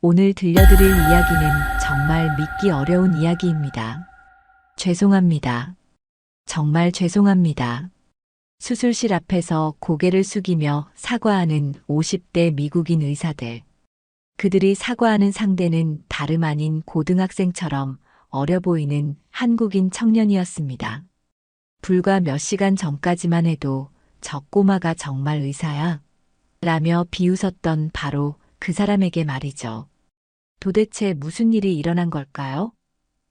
오늘 들려드릴 이야기는 정말 믿기 어려운 이야기입니다. 죄송합니다. 정말 죄송합니다. 수술실 앞에서 고개를 숙이며 사과하는 50대 미국인 의사들. 그들이 사과하는 상대는 다름 아닌 고등학생처럼 어려 보이는 한국인 청년이었습니다. 불과 몇 시간 전까지만 해도 저 꼬마가 정말 의사야? 라며 비웃었던 바로 그 사람에게 말이죠. 도대체 무슨 일이 일어난 걸까요?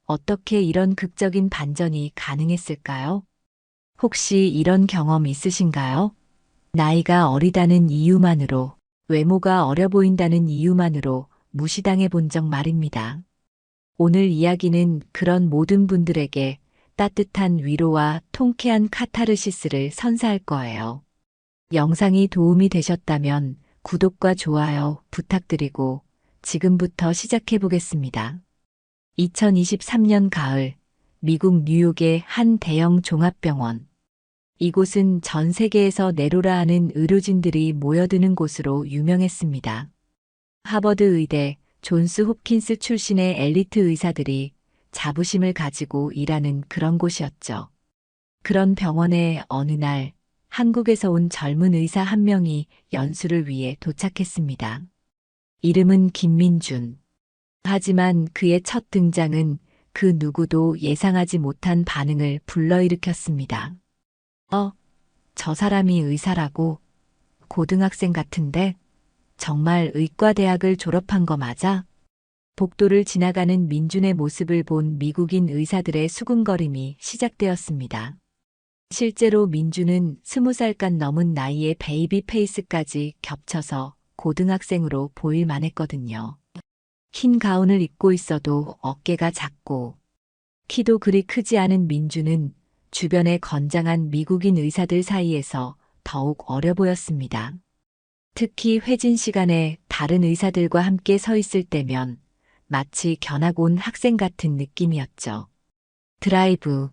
어떻게 이런 극적인 반전이 가능했을까요? 혹시 이런 경험 있으신가요? 나이가 어리다는 이유만으로, 외모가 어려 보인다는 이유만으로 무시당해 본 적 말입니다. 오늘 이야기는 그런 모든 분들에게 따뜻한 위로와 통쾌한 카타르시스를 선사할 거예요. 영상이 도움이 되셨다면 구독과 좋아요 부탁드리고 지금부터 시작해 보겠습니다. 2023년 가을, 미국 뉴욕의 한 대형 종합병원. 이곳은 전 세계에서 내로라 하는 의료진들이 모여드는 곳으로 유명했습니다. 하버드 의대, 존스 홉킨스 출신의 엘리트 의사들이 자부심을 가지고 일하는 그런 곳이었죠. 그런 병원에 어느 날 한국에서 온 젊은 의사 한 명이 연수를 위해 도착했습니다. 이름은 김민준. 하지만 그의 첫 등장은 그 누구도 예상하지 못한 반응을 불러일으켰습니다. 저 사람이 의사라고? 고등학생 같은데? 정말 의과대학을 졸업한 거 맞아? 복도를 지나가는 민준의 모습을 본 미국인 의사들의 수군거림이 시작되었습니다. 실제로 민준은 20살간 넘은 나이에 베이비 페이스까지 겹쳐서 고등학생으로 보일 만했거든요. 흰 가운을 입고 있어도 어깨가 작고 키도 그리 크지 않은 민준은 주변의 건장한 미국인 의사들 사이에서 더욱 어려 보였습니다. 특히 회진 시간에 다른 의사들과 함께 서 있을 때면 마치 견학 온 학생 같은 느낌이었죠. 드라이브.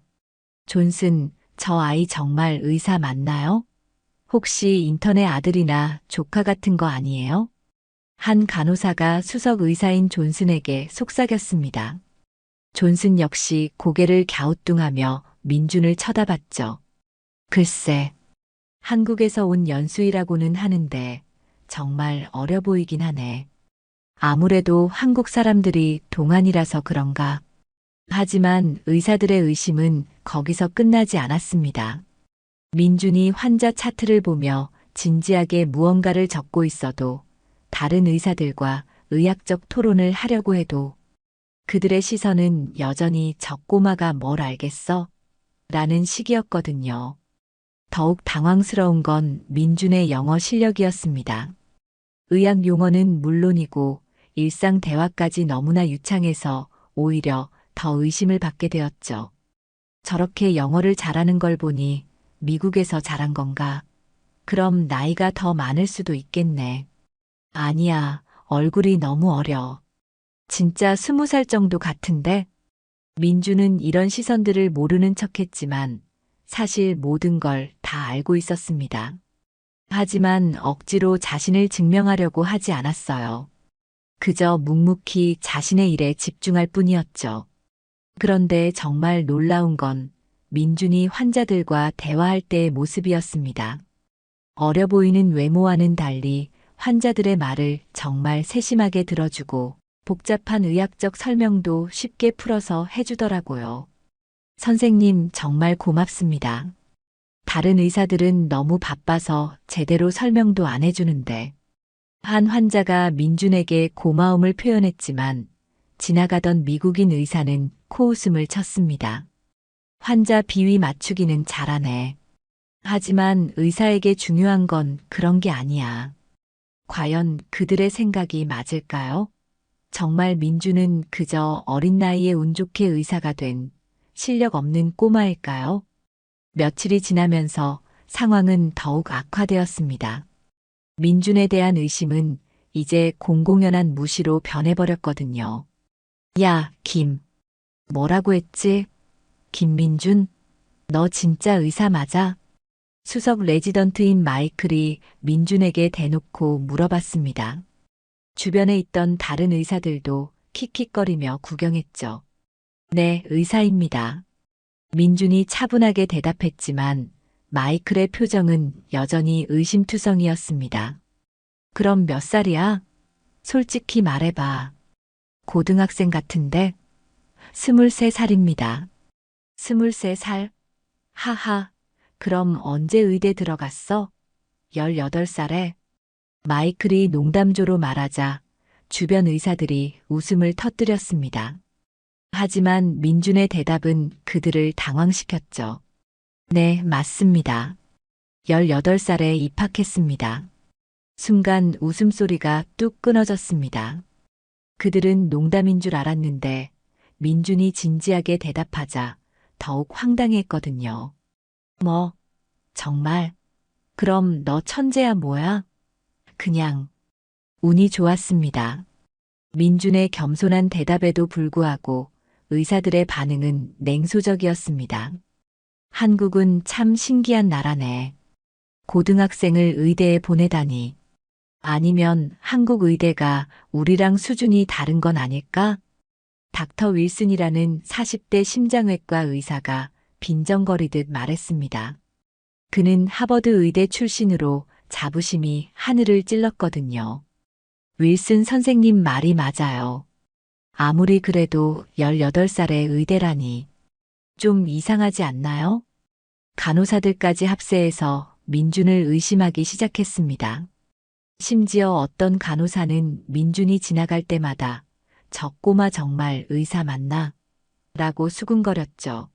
존슨, 저 아이 정말 의사 맞나요? 혹시 인턴의 아들이나 조카 같은 거 아니에요? 한 간호사가 수석 의사인 존슨에게 속삭였습니다. 존슨 역시 고개를 갸우뚱하며 민준을 쳐다봤죠. 글쎄, 한국에서 온 연수이라고는 하는데 정말 어려 보이긴 하네. 아무래도 한국 사람들이 동안이라서 그런가. 하지만 의사들의 의심은 거기서 끝나지 않았습니다. 민준이 환자 차트를 보며 진지하게 무언가를 적고 있어도 다른 의사들과 의학적 토론을 하려고 해도 그들의 시선은 여전히 저 꼬마가 뭘 알겠어? 라는 식이었거든요. 더욱 당황스러운 건 민준의 영어 실력이었습니다. 의학 용어는 물론이고 일상 대화까지 너무나 유창해서 오히려 더 의심을 받게 되었죠. 저렇게 영어를 잘하는 걸 보니 미국에서 자란 건가? 그럼 나이가 더 많을 수도 있겠네. 아니야, 얼굴이 너무 어려. 진짜 20살 정도 같은데? 민주는 이런 시선들을 모르는 척했지만 사실 모든 걸 다 알고 있었습니다. 하지만 억지로 자신을 증명하려고 하지 않았어요. 그저 묵묵히 자신의 일에 집중할 뿐이었죠. 그런데 정말 놀라운 건 민준이 환자들과 대화할 때의 모습이었습니다. 어려 보이는 외모와는 달리 환자들의 말을 정말 세심하게 들어주고 복잡한 의학적 설명도 쉽게 풀어서 해주더라고요. 선생님 정말 고맙습니다. 다른 의사들은 너무 바빠서 제대로 설명도 안 해주는데. 한 환자가 민준에게 고마움을 표현했지만 지나가던 미국인 의사는 코웃음을 쳤습니다. 환자 비위 맞추기는 잘하네. 하지만 의사에게 중요한 건 그런 게 아니야. 과연 그들의 생각이 맞을까요? 정말 민준은 그저 어린 나이에 운 좋게 의사가 된 실력 없는 꼬마일까요? 며칠이 지나면서 상황은 더욱 악화되었습니다. 민준에 대한 의심은 이제 공공연한 무시로 변해버렸거든요. 야, 김. 뭐라고 했지? 김민준? 너 진짜 의사 맞아? 수석 레지던트인 마이클이 민준에게 대놓고 물어봤습니다. 주변에 있던 다른 의사들도 킥킥거리며 구경했죠. 네, 의사입니다. 민준이 차분하게 대답했지만 마이클의 표정은 여전히 의심투성이었습니다. 그럼 몇 살이야? 솔직히 말해봐. 고등학생 같은데? 23살입니다. 23살? 하하. 그럼 언제 의대 들어갔어? 18살에? 마이클이 농담조로 말하자 주변 의사들이 웃음을 터뜨렸습니다. 하지만 민준의 대답은 그들을 당황시켰죠. 네, 맞습니다. 18살에 입학했습니다. 순간 웃음소리가 뚝 끊어졌습니다. 그들은 농담인 줄 알았는데 민준이 진지하게 대답하자 더욱 황당했거든요. 뭐, 정말? 그럼 너 천재야 뭐야? 그냥 운이 좋았습니다. 민준의 겸손한 대답에도 불구하고 의사들의 반응은 냉소적이었습니다. 한국은 참 신기한 나라네. 고등학생을 의대에 보내다니. 아니면 한국 의대가 우리랑 수준이 다른 건 아닐까? 닥터 윌슨이라는 40대 심장외과 의사가 빈정거리듯 말했습니다. 그는 하버드 의대 출신으로 자부심이 하늘을 찔렀거든요. 윌슨 선생님 말이 맞아요. 아무리 그래도 18살의 의대라니. 좀 이상하지 않나요? 간호사들까지 합세해서 민준을 의심하기 시작했습니다. 심지어 어떤 간호사는 민준이 지나갈 때마다 저 꼬마 정말 의사 맞나? 라고 수군거렸죠.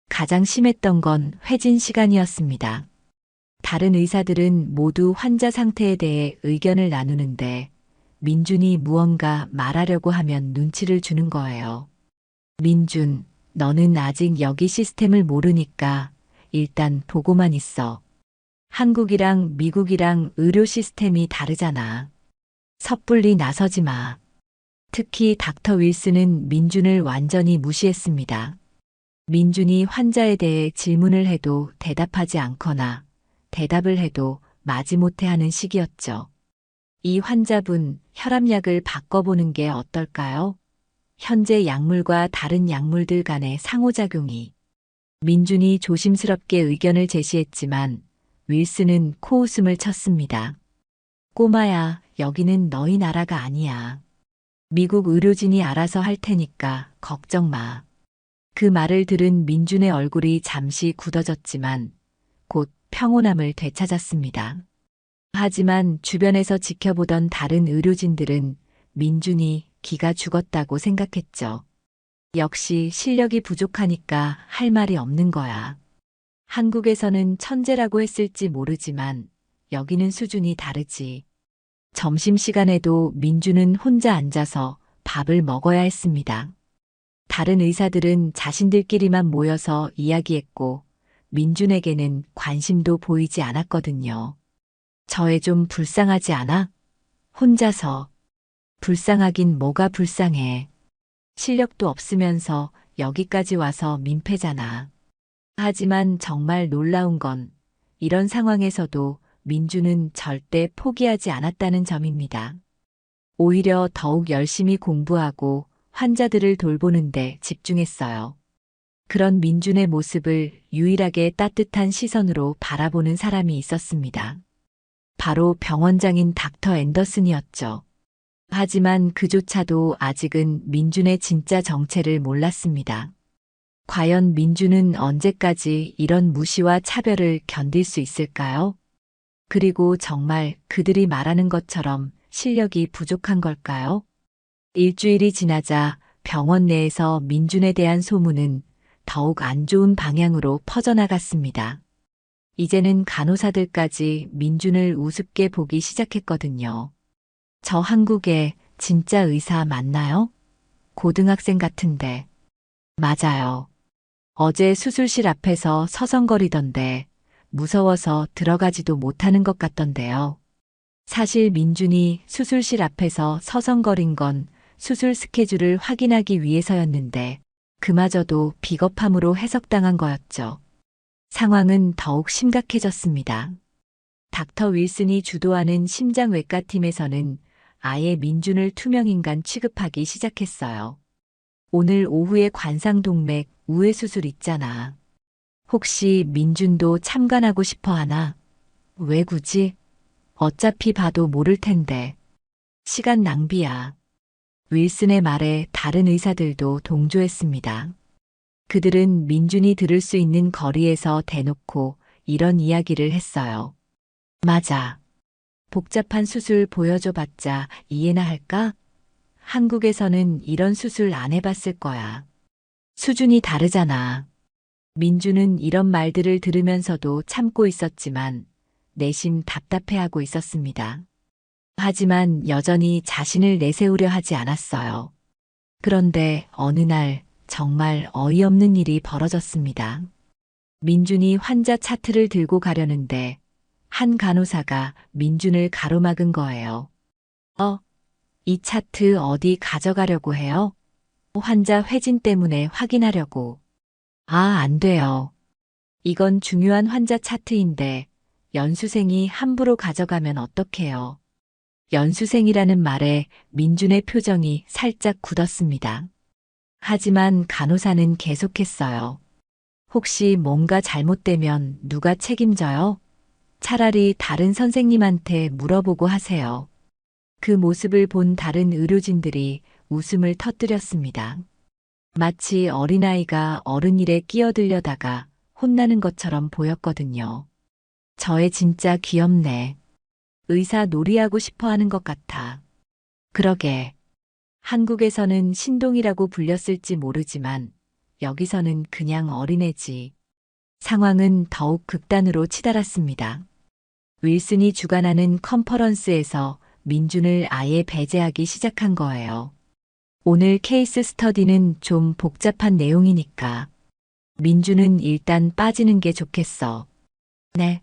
가장 심했던 건 회진 시간이었습니다. 다른 의사들은 모두 환자 상태에 대해 의견을 나누는데 민준이 무언가 말하려고 하면 눈치를 주는 거예요. 민준, 너는 아직 여기 시스템을 모르니까 일단 보고만 있어. 한국이랑 미국이랑 의료 시스템이 다르잖아. 섣불리 나서지 마. 특히 닥터 윌슨은 민준을 완전히 무시했습니다. 민준이 환자에 대해 질문을 해도 대답하지 않거나 대답을 해도 마지못해 하는 시기였죠. 이 환자분 혈압약을 바꿔보는 게 어떨까요? 현재 약물과 다른 약물들 간의 상호작용이. 민준이 조심스럽게 의견을 제시했지만 윌슨은 코웃음을 쳤습니다. 꼬마야, 여기는 너희 나라가 아니야. 미국 의료진이 알아서 할 테니까 걱정 마. 그 말을 들은 민준의 얼굴이 잠시 굳어졌지만 곧 평온함을 되찾았습니다. 하지만 주변에서 지켜보던 다른 의료진들은 민준이 기가 죽었다고 생각했죠. 역시 실력이 부족하니까 할 말이 없는 거야. 한국에서는 천재라고 했을지 모르지만 여기는 수준이 다르지. 점심시간에도 민준은 혼자 앉아서 밥을 먹어야 했습니다. 다른 의사들은 자신들끼리만 모여서 이야기했고 민준에게는 관심도 보이지 않았거든요. 저애 좀 불쌍하지 않아? 혼자서. 불쌍하긴 뭐가 불쌍해. 실력도 없으면서 여기까지 와서 민폐잖아. 하지만 정말 놀라운 건 이런 상황에서도 민준은 절대 포기하지 않았다는 점입니다. 오히려 더욱 열심히 공부하고 환자들을 돌보는데 집중했어요. 그런 민준의 모습을 유일하게 따뜻한 시선으로 바라보는 사람이 있었습니다. 바로 병원장인 닥터 앤더슨이었죠. 하지만 그조차도 아직은 민준의 진짜 정체를 몰랐습니다. 과연 민준은 언제까지 이런 무시와 차별을 견딜 수 있을까요? 그리고 정말 그들이 말하는 것처럼 실력이 부족한 걸까요? 일주일이 지나자 병원 내에서 민준에 대한 소문은 더욱 안 좋은 방향으로 퍼져나갔습니다. 이제는 간호사들까지 민준을 우습게 보기 시작했거든요. 저 한국에 진짜 의사 맞나요? 고등학생 같은데. 맞아요. 어제 수술실 앞에서 서성거리던데 무서워서 들어가지도 못하는 것 같던데요. 사실 민준이 수술실 앞에서 서성거린 건 수술 스케줄을 확인하기 위해서였는데 그마저도 비겁함으로 해석당한 거였죠. 상황은 더욱 심각해졌습니다. 닥터 윌슨이 주도하는 심장외과 팀에서는 아예 민준을 투명인간 취급하기 시작했어요. 오늘 오후에 관상동맥 우회 수술 있잖아. 혹시 민준도 참관하고 싶어 하나? 왜 굳이? 어차피 봐도 모를 텐데. 시간 낭비야. 윌슨의 말에 다른 의사들도 동조했습니다. 그들은 민준이 들을 수 있는 거리에서 대놓고 이런 이야기를 했어요. 맞아. 복잡한 수술 보여줘 봤자 이해나 할까? 한국에서는 이런 수술 안 해봤을 거야. 수준이 다르잖아. 민주는 이런 말들을 들으면서도 참고 있었지만 내심 답답해하고 있었습니다. 하지만 여전히 자신을 내세우려 하지 않았어요. 그런데 어느 날 정말 어이없는 일이 벌어졌습니다. 민준이 환자 차트를 들고 가려는데 한 간호사가 민준을 가로막은 거예요. 이 차트 어디 가져가려고 해요? 환자 회진 때문에 확인하려고. 안 돼요. 이건 중요한 환자 차트인데 연수생이 함부로 가져가면 어떡해요. 연수생이라는 말에 민준의 표정이 살짝 굳었습니다. 하지만 간호사는 계속했어요. 혹시 뭔가 잘못되면 누가 책임져요? 차라리 다른 선생님한테 물어보고 하세요. 그 모습을 본 다른 의료진들이 웃음을 터뜨렸습니다. 마치 어린아이가 어른 일에 끼어들려다가 혼나는 것처럼 보였거든요. 저애 진짜 귀엽네. 의사 놀이하고 싶어 하는 것 같아. 그러게. 한국에서는 신동이라고 불렸을지 모르지만 여기서는 그냥 어린애지. 상황은 더욱 극단으로 치달았습니다. 윌슨이 주관하는 컨퍼런스에서 민준을 아예 배제하기 시작한 거예요. 오늘 케이스 스터디는 좀 복잡한 내용이니까 민준은 일단 빠지는 게 좋겠어. 네.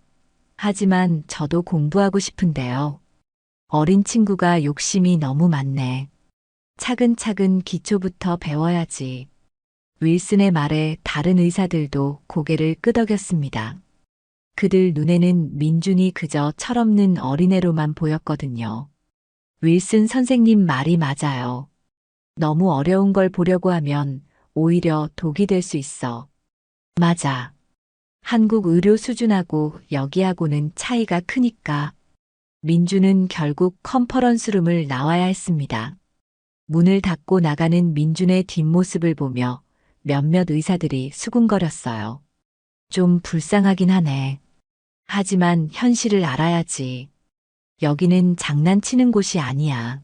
하지만 저도 공부하고 싶은데요. 어린 친구가 욕심이 너무 많네. 차근차근 기초부터 배워야지. 윌슨의 말에 다른 의사들도 고개를 끄덕였습니다. 그들 눈에는 민준이 그저 철없는 어린애로만 보였거든요. 윌슨 선생님 말이 맞아요. 너무 어려운 걸 보려고 하면 오히려 독이 될 수 있어. 맞아. 한국 의료 수준하고 여기하고는 차이가 크니까. 민준은 결국 컨퍼런스룸을 나와야 했습니다. 문을 닫고 나가는 민준의 뒷모습을 보며 몇몇 의사들이 수군거렸어요. 좀 불쌍하긴 하네. 하지만 현실을 알아야지. 여기는 장난치는 곳이 아니야.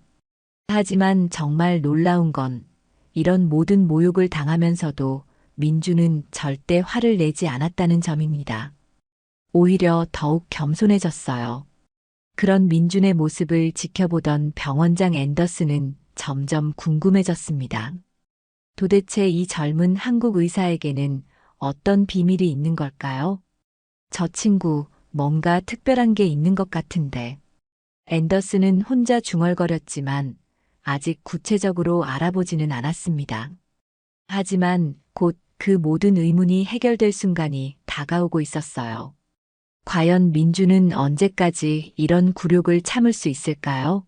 하지만 정말 놀라운 건 이런 모든 모욕을 당하면서도 민주는 절대 화를 내지 않았다는 점입니다. 오히려 더욱 겸손해졌어요. 그런 민준의 모습을 지켜보던 병원장 앤더슨은 점점 궁금해졌습니다. 도대체 이 젊은 한국 의사에게는 어떤 비밀이 있는 걸까요? 저 친구 뭔가 특별한 게 있는 것 같은데. 앤더슨은 혼자 중얼거렸지만 아직 구체적으로 알아보지는 않았습니다. 하지만 곧 그 모든 의문이 해결될 순간이 다가오고 있었어요. 과연 민주는 언제까지 이런 굴욕을 참을 수 있을까요?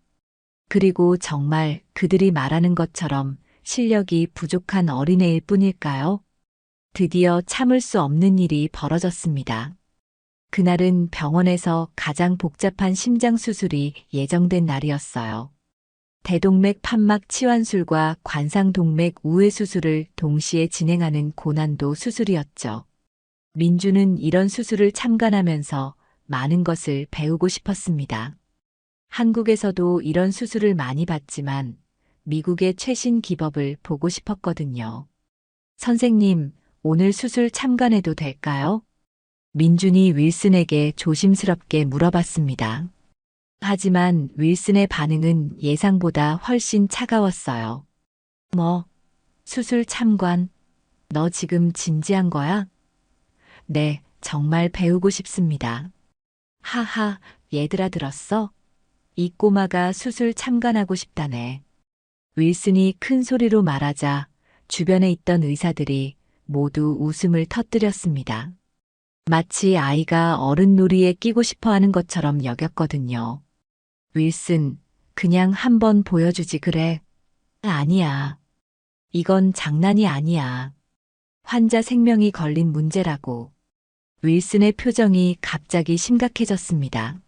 그리고 정말 그들이 말하는 것처럼 실력이 부족한 어린애일 뿐일까요? 드디어 참을 수 없는 일이 벌어졌습니다. 그날은 병원에서 가장 복잡한 심장 수술이 예정된 날이었어요. 대동맥 판막 치환술과 관상동맥 우회 수술을 동시에 진행하는 고난도 수술이었죠. 민주는 이런 수술을 참관하면서 많은 것을 배우고 싶었습니다. 한국에서도 이런 수술을 많이 봤지만 미국의 최신 기법을 보고 싶었거든요. 선생님, 오늘 수술 참관해도 될까요? 민준이 윌슨에게 조심스럽게 물어봤습니다. 하지만 윌슨의 반응은 예상보다 훨씬 차가웠어요. 수술 참관? 너 지금 진지한 거야? 네, 정말 배우고 싶습니다. 하하, 얘들아 들었어? 이 꼬마가 수술 참관하고 싶다네. 윌슨이 큰 소리로 말하자 주변에 있던 의사들이 모두 웃음을 터뜨렸습니다. 마치 아이가 어른 놀이에 끼고 싶어 하는 것처럼 여겼거든요. 윌슨, 그냥 한번 보여주지 그래. 아니야. 이건 장난이 아니야. 환자 생명이 걸린 문제라고. 윌슨의 표정이 갑자기 심각해졌습니다.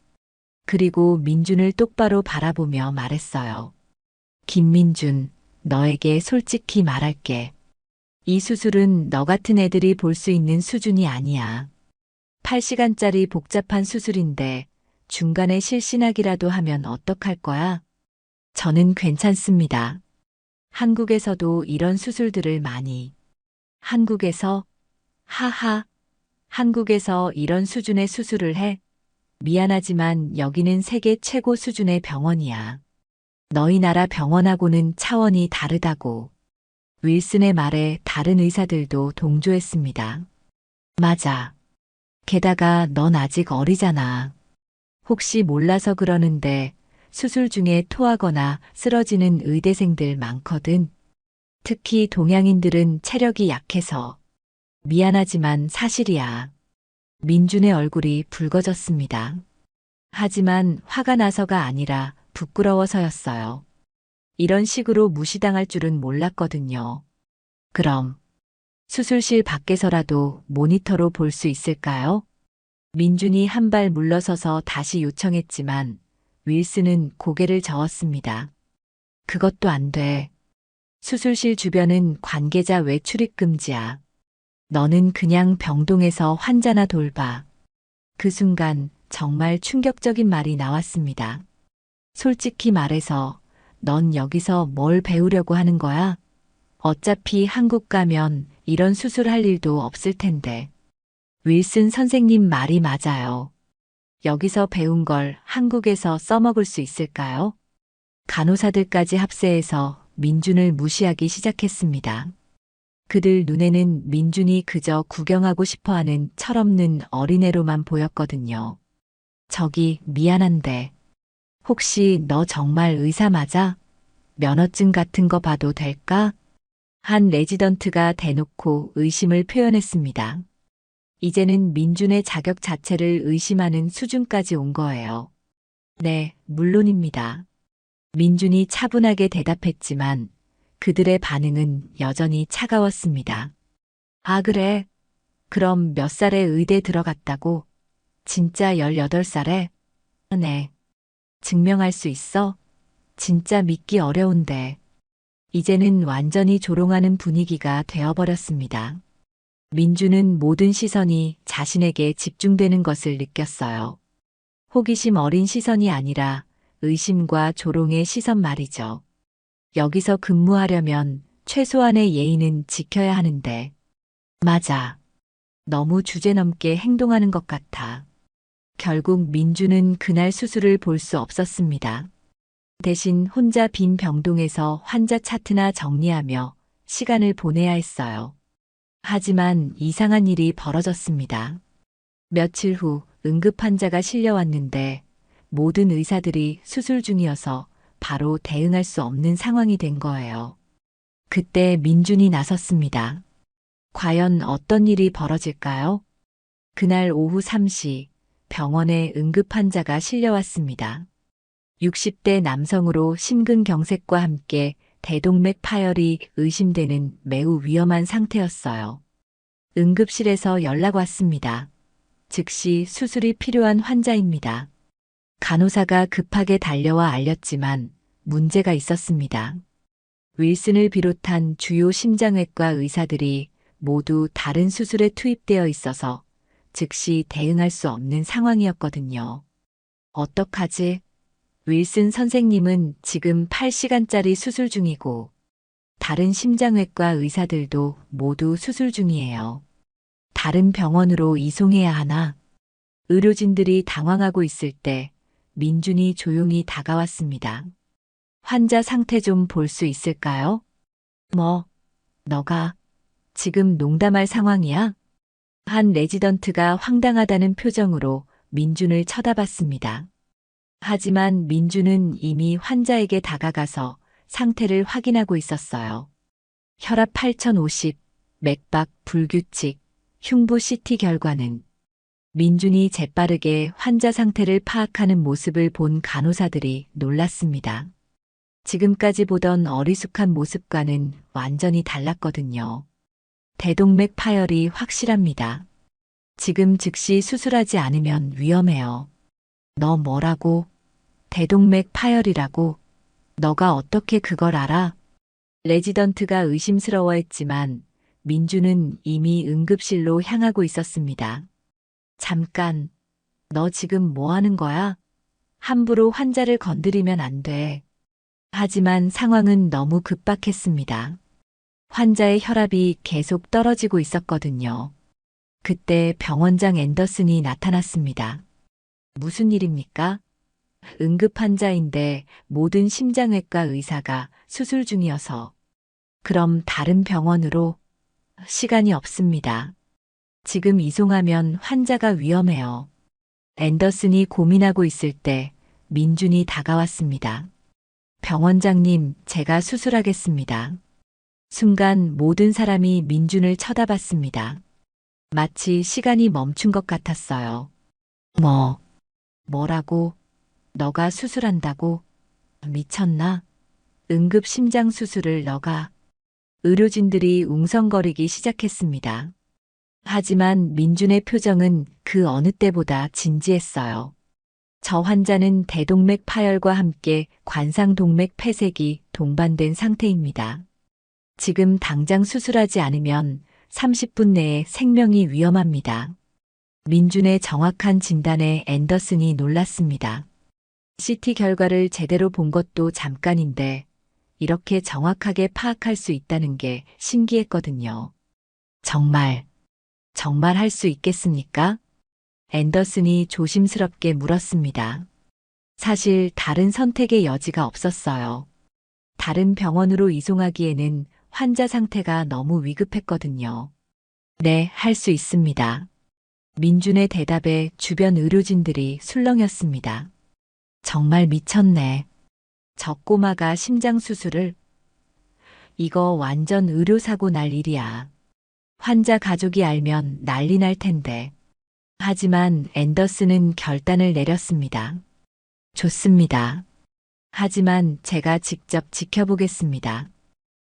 그리고 민준을 똑바로 바라보며 말했어요. 김민준, 너에게 솔직히 말할게. 이 수술은 너 같은 애들이 볼 수 있는 수준이 아니야. 8시간짜리 복잡한 수술인데 중간에 실신하기라도 하면 어떡할 거야? 저는 괜찮습니다. 한국에서도 이런 수술들을 많이. 한국에서? 하하. 한국에서 이런 수준의 수술을 해? 미안하지만 여기는 세계 최고 수준의 병원이야. 너희 나라 병원하고는 차원이 다르다고. 윌슨의 말에 다른 의사들도 동조했습니다. 맞아. 게다가 넌 아직 어리잖아. 혹시 몰라서 그러는데 수술 중에 토하거나 쓰러지는 의대생들 많거든. 특히 동양인들은 체력이 약해서. 미안하지만 사실이야. 민준의 얼굴이 붉어졌습니다. 하지만 화가 나서가 아니라 부끄러워서였어요. 이런 식으로 무시당할 줄은 몰랐거든요. 그럼 수술실 밖에서라도 모니터로 볼 수 있을까요? 민준이 한 발 물러서서 다시 요청했지만 윌슨은 고개를 저었습니다. 그것도 안 돼. 수술실 주변은 관계자 외출입 금지야. 너는 그냥 병동에서 환자나 돌봐. 그 순간 정말 충격적인 말이 나왔습니다. 솔직히 말해서 넌 여기서 뭘 배우려고 하는 거야? 어차피 한국 가면 이런 수술할 일도 없을 텐데. 윌슨 선생님 말이 맞아요. 여기서 배운 걸 한국에서 써먹을 수 있을까요? 간호사들까지 합세해서 민준을 무시하기 시작했습니다. 그들 눈에는 민준이 그저 구경하고 싶어하는 철없는 어린애로만 보였거든요. 저기 미안한데 혹시 너 정말 의사 맞아? 면허증 같은 거 봐도 될까? 한 레지던트가 대놓고 의심을 표현했습니다. 이제는 민준의 자격 자체를 의심하는 수준까지 온 거예요. 네, 물론입니다. 민준이 차분하게 대답했지만 그들의 반응은 여전히 차가웠습니다. 아, 그래? 그럼 몇 살에 의대 들어갔다고? 진짜 18살에? 네. 증명할 수 있어? 진짜 믿기 어려운데. 이제는 완전히 조롱하는 분위기가 되어버렸습니다. 민주는 모든 시선이 자신에게 집중되는 것을 느꼈어요. 호기심 어린 시선이 아니라 의심과 조롱의 시선 말이죠. 여기서 근무하려면 최소한의 예의는 지켜야 하는데. 맞아. 너무 주제넘게 행동하는 것 같아. 결국 민주는 그날 수술을 볼 수 없었습니다. 대신 혼자 빈 병동에서 환자 차트나 정리하며 시간을 보내야 했어요. 하지만 이상한 일이 벌어졌습니다. 며칠 후 응급 환자가 실려왔는데 모든 의사들이 수술 중이어서 바로 대응할 수 없는 상황이 된 거예요. 그때 민준이 나섰습니다. 과연 어떤 일이 벌어질까요? 그날 오후 3시 병원에 응급 환자가 실려왔습니다. 60대 남성으로 심근경색과 함께 대동맥 파열이 의심되는 매우 위험한 상태였어요. 응급실에서 연락 왔습니다. 즉시 수술이 필요한 환자입니다. 간호사가 급하게 달려와 알렸지만 문제가 있었습니다. 윌슨을 비롯한 주요 심장외과 의사들이 모두 다른 수술에 투입되어 있어서 즉시 대응할 수 없는 상황이었거든요. 어떡하지? 윌슨 선생님은 지금 8시간짜리 수술 중이고 다른 심장외과 의사들도 모두 수술 중이에요. 다른 병원으로 이송해야 하나? 의료진들이 당황하고 있을 때 민준이 조용히 다가왔습니다. 환자 상태 좀 볼 수 있을까요? 뭐, 너가 지금 농담할 상황이야? 한 레지던트가 황당하다는 표정으로 민준을 쳐다봤습니다. 하지만 민준은 이미 환자에게 다가가서 상태를 확인하고 있었어요. 혈압 8050, 맥박 불규칙, 흉부 CT 결과는 민준이 재빠르게 환자 상태를 파악하는 모습을 본 간호사들이 놀랐습니다. 지금까지 보던 어리숙한 모습과는 완전히 달랐거든요. 대동맥 파열이 확실합니다. 지금 즉시 수술하지 않으면 위험해요. 너 뭐라고? 대동맥 파열이라고? 너가 어떻게 그걸 알아? 레지던트가 의심스러워했지만 민주는 이미 응급실로 향하고 있었습니다. 잠깐, 너 지금 뭐 하는 거야? 함부로 환자를 건드리면 안 돼. 하지만 상황은 너무 급박했습니다. 환자의 혈압이 계속 떨어지고 있었거든요. 그때 병원장 앤더슨이 나타났습니다. 무슨 일입니까? 응급 환자인데 모든 심장외과 의사가 수술 중이어서. 그럼 다른 병원으로. 시간이 없습니다. 지금 이송하면 환자가 위험해요. 앤더슨이 고민하고 있을 때 민준이 다가왔습니다. 병원장님, 제가 수술하겠습니다. 순간 모든 사람이 민준을 쳐다봤습니다. 마치 시간이 멈춘 것 같았어요. 뭐라고? 너가 수술한다고? 미쳤나? 응급 심장 수술을 너가. 의료진들이 웅성거리기 시작했습니다. 하지만 민준의 표정은 그 어느 때보다 진지했어요. 저 환자는 대동맥 파열과 함께 관상동맥 폐색이 동반된 상태입니다. 지금 당장 수술하지 않으면 30분 내에 생명이 위험합니다. 민준의 정확한 진단에 앤더슨이 놀랐습니다. CT 결과를 제대로 본 것도 잠깐인데 이렇게 정확하게 파악할 수 있다는 게 신기했거든요. 정말 할 수 있겠습니까? 앤더슨이 조심스럽게 물었습니다. 사실 다른 선택의 여지가 없었어요. 다른 병원으로 이송하기에는 환자 상태가 너무 위급했거든요. 네, 할 수 있습니다. 민준의 대답에 주변 의료진들이 술렁였습니다. 정말 미쳤네. 저 꼬마가 심장 수술을? 이거 완전 의료사고 날 일이야. 환자 가족이 알면 난리 날 텐데. 하지만 앤더슨은 결단을 내렸습니다. 좋습니다. 하지만 제가 직접 지켜보겠습니다.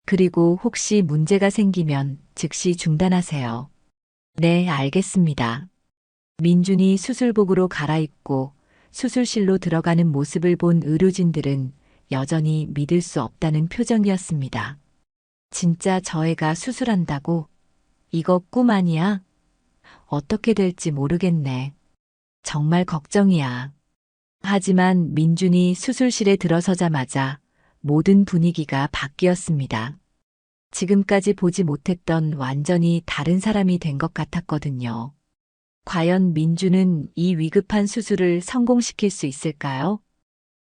그리고 혹시 문제가 생기면 즉시 중단하세요. 네, 알겠습니다. 민준이 수술복으로 갈아입고 수술실로 들어가는 모습을 본 의료진들은 여전히 믿을 수 없다는 표정이었습니다. 진짜 저 애가 수술한다고? 이거 꿈 아니야? 어떻게 될지 모르겠네. 정말 걱정이야. 하지만 민준이 수술실에 들어서자마자 모든 분위기가 바뀌었습니다. 지금까지 보지 못했던 완전히 다른 사람이 된 것 같았거든요. 과연 민준은 이 위급한 수술을 성공시킬 수 있을까요?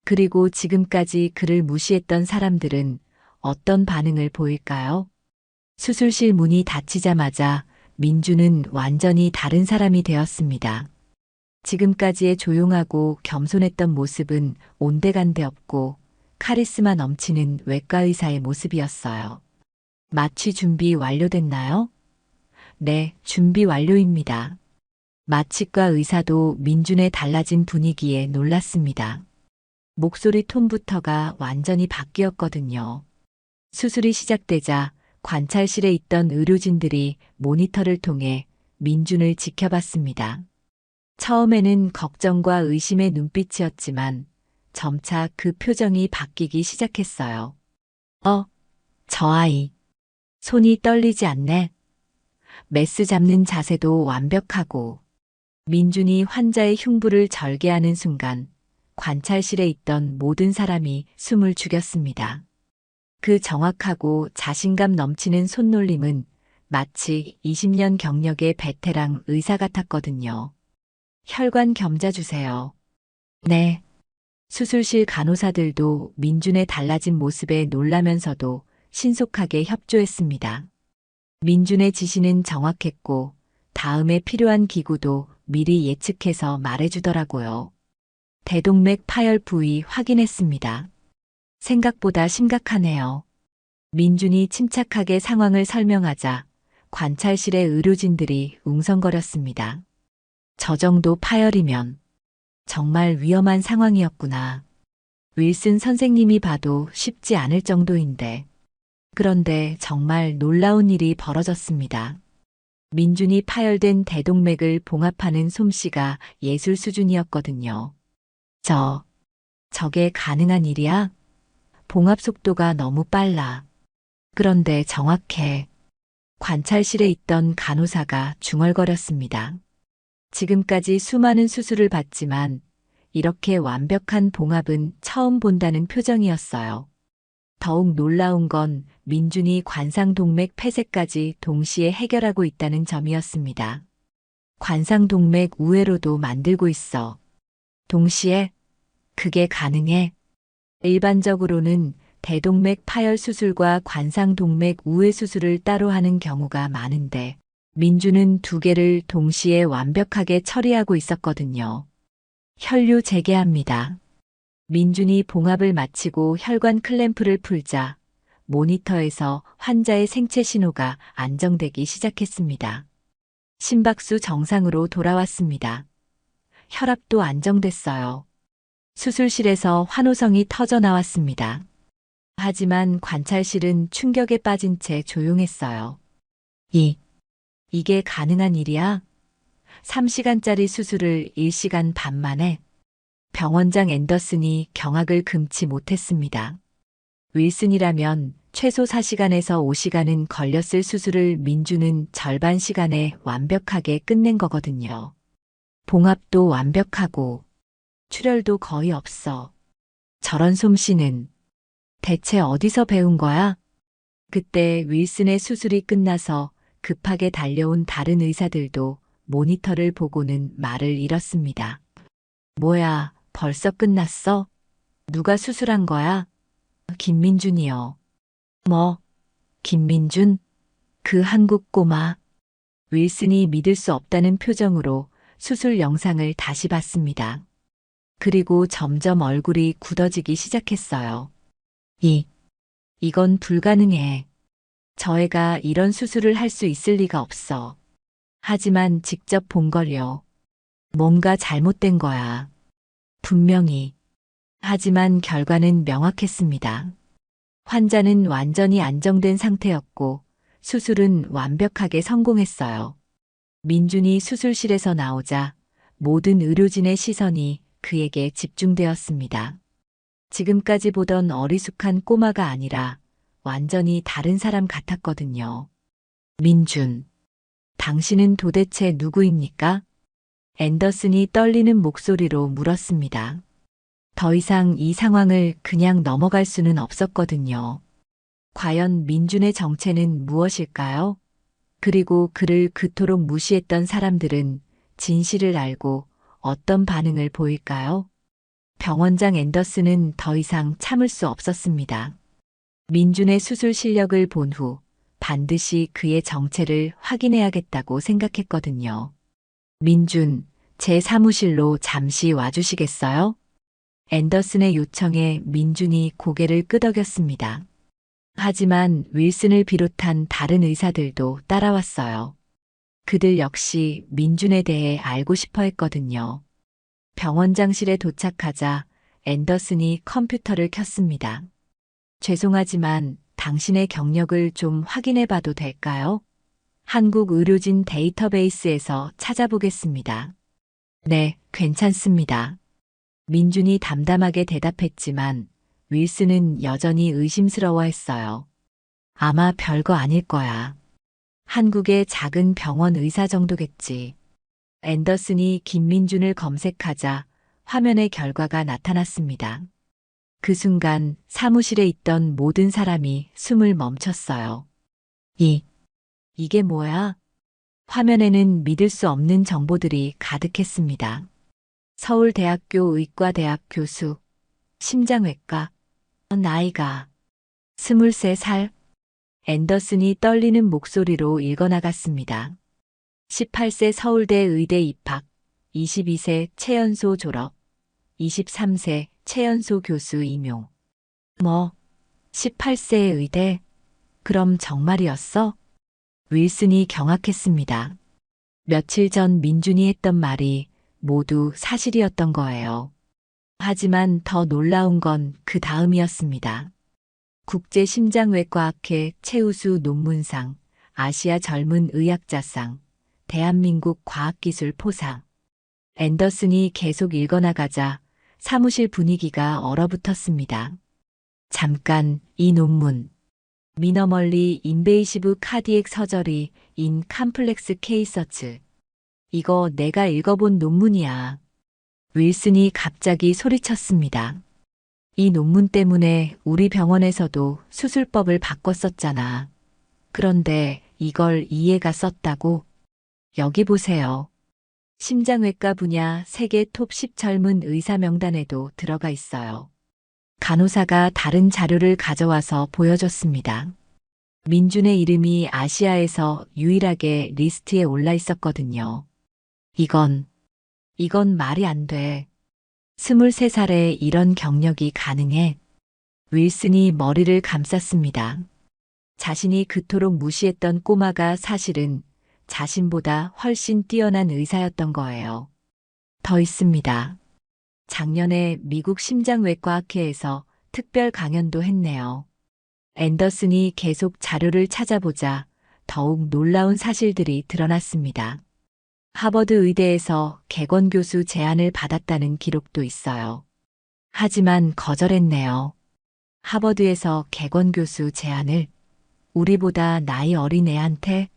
그리고 지금까지 그를 무시했던 사람들은 어떤 반응을 보일까요? 수술실 문이 닫히자마자 민준은 완전히 다른 사람이 되었습니다. 지금까지의 조용하고 겸손했던 모습은 온데간데 없고 카리스마 넘치는 외과 의사의 모습이었어요. 마취 준비 완료됐나요? 네, 준비 완료입니다. 마취과 의사도 민준의 달라진 분위기에 놀랐습니다. 목소리 톤부터가 완전히 바뀌었거든요. 수술이 시작되자 관찰실에 있던 의료진들이 모니터를 통해 민준을 지켜봤습니다. 처음에는 걱정과 의심의 눈빛이었지만 점차 그 표정이 바뀌기 시작했어요. 저 아이. 손이 떨리지 않네. 메스 잡는 자세도 완벽하고. 민준이 환자의 흉부를 절개하는 순간 관찰실에 있던 모든 사람이 숨을 죽였습니다. 그 정확하고 자신감 넘치는 손놀림은 마치 20년 경력의 베테랑 의사 같았거든요. 혈관 겸자 주세요. 네. 수술실 간호사들도 민준의 달라진 모습에 놀라면서도 신속하게 협조했습니다. 민준의 지시는 정확했고 다음에 필요한 기구도 미리 예측해서 말해주더라고요. 대동맥 파열 부위 확인했습니다. 생각보다 심각하네요. 민준이 침착하게 상황을 설명하자 관찰실의 의료진들이 웅성거렸습니다. 저 정도 파열이면 정말 위험한 상황이었구나. 윌슨 선생님이 봐도 쉽지 않을 정도인데. 그런데 정말 놀라운 일이 벌어졌습니다. 민준이 파열된 대동맥을 봉합하는 솜씨가 예술 수준이었거든요. 저게 가능한 일이야? 봉합 속도가 너무 빨라. 그런데 정확해. 관찰실에 있던 간호사가 중얼거렸습니다. 지금까지 수많은 수술을 받지만 이렇게 완벽한 봉합은 처음 본다는 표정이었어요. 더욱 놀라운 건 민준이 관상동맥 폐쇄까지 동시에 해결하고 있다는 점이었습니다. 관상동맥 우회로도 만들고 있어. 동시에 그게 가능해. 일반적으로는 대동맥 파열 수술과 관상동맥 우회 수술을 따로 하는 경우가 많은데 민주는 두 개를 동시에 완벽하게 처리하고 있었거든요. 혈류 재개합니다. 민준이 봉합을 마치고 혈관 클램프를 풀자 모니터에서 환자의 생체 신호가 안정되기 시작했습니다. 심박수 정상으로 돌아왔습니다. 혈압도 안정됐어요. 수술실에서 환호성이 터져 나왔습니다. 하지만 관찰실은 충격에 빠진 채 조용했어요. 이게 가능한 일이야? 3시간짜리 수술을 1시간 반 만에? 병원장 앤더슨이 경악을 금치 못했습니다. 윌슨이라면 최소 4시간에서 5시간은 걸렸을 수술을 민주는 절반 시간에 완벽하게 끝낸 거거든요. 봉합도 완벽하고 출혈도 거의 없어. 저런 솜씨는 대체 어디서 배운 거야? 그때 윌슨의 수술이 끝나서 급하게 달려온 다른 의사들도 모니터를 보고는 말을 잃었습니다. 뭐야, 벌써 끝났어? 누가 수술한 거야? 김민준이요. 뭐, 김민준? 그 한국 꼬마. 윌슨이 믿을 수 없다는 표정으로 수술 영상을 다시 봤습니다. 그리고 점점 얼굴이 굳어지기 시작했어요. 이건 불가능해. 저 애가 이런 수술을 할 수 있을 리가 없어. 하지만 직접 본 걸요. 뭔가 잘못된 거야. 분명히. 하지만 결과는 명확했습니다. 환자는 완전히 안정된 상태였고 수술은 완벽하게 성공했어요. 민준이 수술실에서 나오자 모든 의료진의 시선이 그에게 집중되었습니다. 지금까지 보던 어리숙한 꼬마가 아니라 완전히 다른 사람 같았거든요. 민준, 당신은 도대체 누구입니까? 앤더슨이 떨리는 목소리로 물었습니다. 더 이상 이 상황을 그냥 넘어갈 수는 없었거든요. 과연 민준의 정체는 무엇일까요? 그리고 그를 그토록 무시했던 사람들은 진실을 알고 어떤 반응을 보일까요? 병원장 앤더슨은 더 이상 참을 수 없었습니다. 민준의 수술 실력을 본 후 반드시 그의 정체를 확인해야겠다고 생각했거든요. 민준, 제 사무실로 잠시 와주시겠어요? 앤더슨의 요청에 민준이 고개를 끄덕였습니다. 하지만 윌슨을 비롯한 다른 의사들도 따라왔어요. 그들 역시 민준에 대해 알고 싶어 했거든요. 병원장실에 도착하자 앤더슨이 컴퓨터를 켰습니다. 죄송하지만 당신의 경력을 좀 확인해 봐도 될까요? 한국 의료진 데이터베이스에서 찾아보겠습니다. 네, 괜찮습니다. 민준이 담담하게 대답했지만 윌슨은 여전히 의심스러워했어요. 아마 별거 아닐 거야. 한국의 작은 병원 의사 정도겠지. 앤더슨이 김민준을 검색하자 화면에 결과가 나타났습니다. 그 순간 사무실에 있던 모든 사람이 숨을 멈췄어요. 이게 뭐야? 화면에는 믿을 수 없는 정보들이 가득했습니다. 서울대학교 의과대학 교수, 심장외과, 나이가 23살. 앤더슨이 떨리는 목소리로 읽어나갔습니다. 18세 서울대 의대 입학, 22세 최연소 졸업, 23세 최연소 교수 임용. 18세 의대? 그럼 정말이었어? 윌슨이 경악했습니다. 며칠 전 민준이 했던 말이 모두 사실이었던 거예요. 하지만 더 놀라운 건 그 다음이었습니다. 국제심장외과학회 최우수 논문상, 아시아 젊은 의학자상, 대한민국 과학기술 포상. 앤더슨이 계속 읽어나가자 사무실 분위기가 얼어붙었습니다. 잠깐, 이 논문. 미너멀리 인베이시브 카디액 서저리 인 컴플렉스 케이서츠. 이거 내가 읽어본 논문이야. 윌슨이 갑자기 소리쳤습니다. 이 논문 때문에 우리 병원에서도 수술법을 바꿨었잖아. 그런데 이걸 이해가 썼다고? 여기 보세요. 심장외과 분야 세계 톱 10 젊은 의사 명단에도 들어가 있어요. 간호사가 다른 자료를 가져와서 보여줬습니다. 민준의 이름이 아시아에서 유일하게 리스트에 올라 있었거든요. 이건 말이 안 돼. 23살에 이런 경력이 가능해? 윌슨이 머리를 감쌌습니다. 자신이 그토록 무시했던 꼬마가 사실은 자신보다 훨씬 뛰어난 의사였던 거예요. 더 있습니다. 작년에 미국 심장외과학회에서 특별 강연도 했네요. 앤더슨이 계속 자료를 찾아보자 더욱 놀라운 사실들이 드러났습니다. 하버드 의대에서 객원 교수 제안을 받았다는 기록도 있어요. 하지만 거절했네요. 하버드에서 객원 교수 제안을 우리보다 나이 어린 애한테?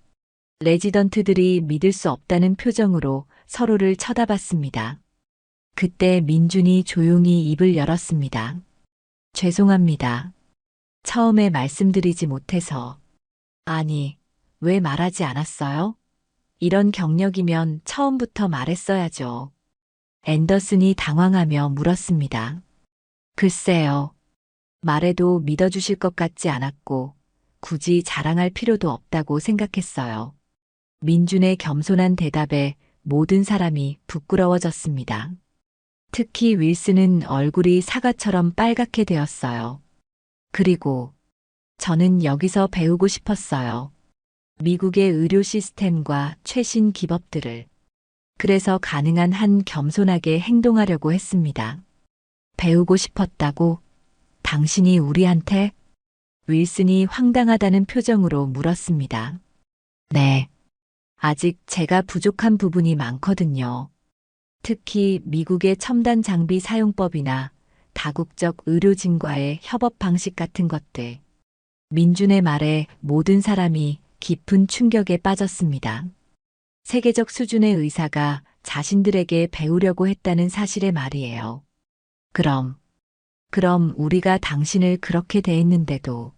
레지던트들이 믿을 수 없다는 표정으로 서로를 쳐다봤습니다. 그때 민준이 조용히 입을 열었습니다. 죄송합니다. 처음에 말씀드리지 못해서. 아니, 왜 말하지 않았어요? 이런 경력이면 처음부터 말했어야죠. 앤더슨이 당황하며 물었습니다. 글쎄요. 말해도 믿어주실 것 같지 않았고, 굳이 자랑할 필요도 없다고 생각했어요. 민준의 겸손한 대답에 모든 사람이 부끄러워졌습니다. 특히 윌슨은 얼굴이 사과처럼 빨갛게 되었어요. 그리고 저는 여기서 배우고 싶었어요. 미국의 의료 시스템과 최신 기법들을. 그래서 가능한 한 겸손하게 행동하려고 했습니다. 배우고 싶었다고? 당신이 우리한테? 윌슨이 황당하다는 표정으로 물었습니다. 네. 아직 제가 부족한 부분이 많거든요. 특히 미국의 첨단 장비 사용법이나 다국적 의료진과의 협업 방식 같은 것들. 민준의 말에 모든 사람이 깊은 충격에 빠졌습니다. 세계적 수준의 의사가 자신들에게 배우려고 했다는 사실의 말이에요. 그럼 우리가 당신을 그렇게 대했는데도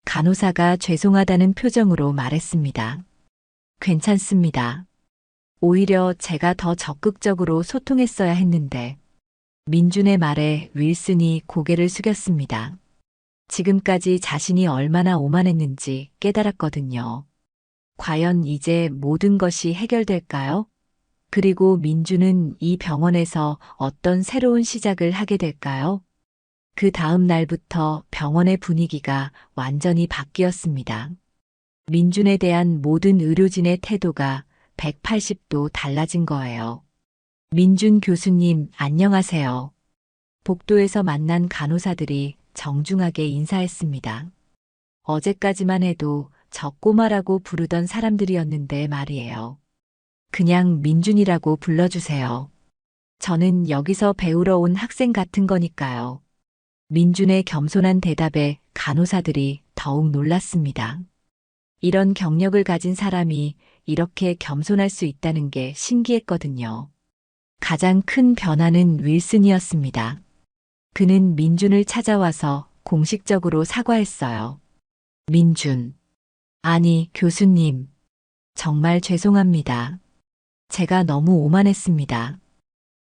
간호사가 죄송하다는 표정으로 말했습니다. 괜찮습니다. 오히려 제가 더 적극적으로 소통했어야 했는데. 민준의 말에 윌슨이 고개를 숙였습니다. 지금까지 자신이 얼마나 오만했는지 깨달았거든요. 과연 이제 모든 것이 해결될까요? 그리고 민준은 이 병원에서 어떤 새로운 시작을 하게 될까요? 그 다음 날부터 병원의 분위기가 완전히 바뀌었습니다. 민준에 대한 모든 의료진의 태도가 180도 달라진 거예요. 민준 교수님, 안녕하세요. 복도에서 만난 간호사들이 정중하게 인사했습니다. 어제까지만 해도 저 꼬마라고 부르던 사람들이었는데 말이에요. 그냥 민준이라고 불러주세요. 저는 여기서 배우러 온 학생 같은 거니까요. 민준의 겸손한 대답에 간호사들이 더욱 놀랐습니다. 이런 경력을 가진 사람이 이렇게 겸손할 수 있다는 게 신기했거든요. 가장 큰 변화는 윌슨이었습니다. 그는 민준을 찾아와서 공식적으로 사과했어요. 민준. 아니, 교수님. 정말 죄송합니다. 제가 너무 오만했습니다.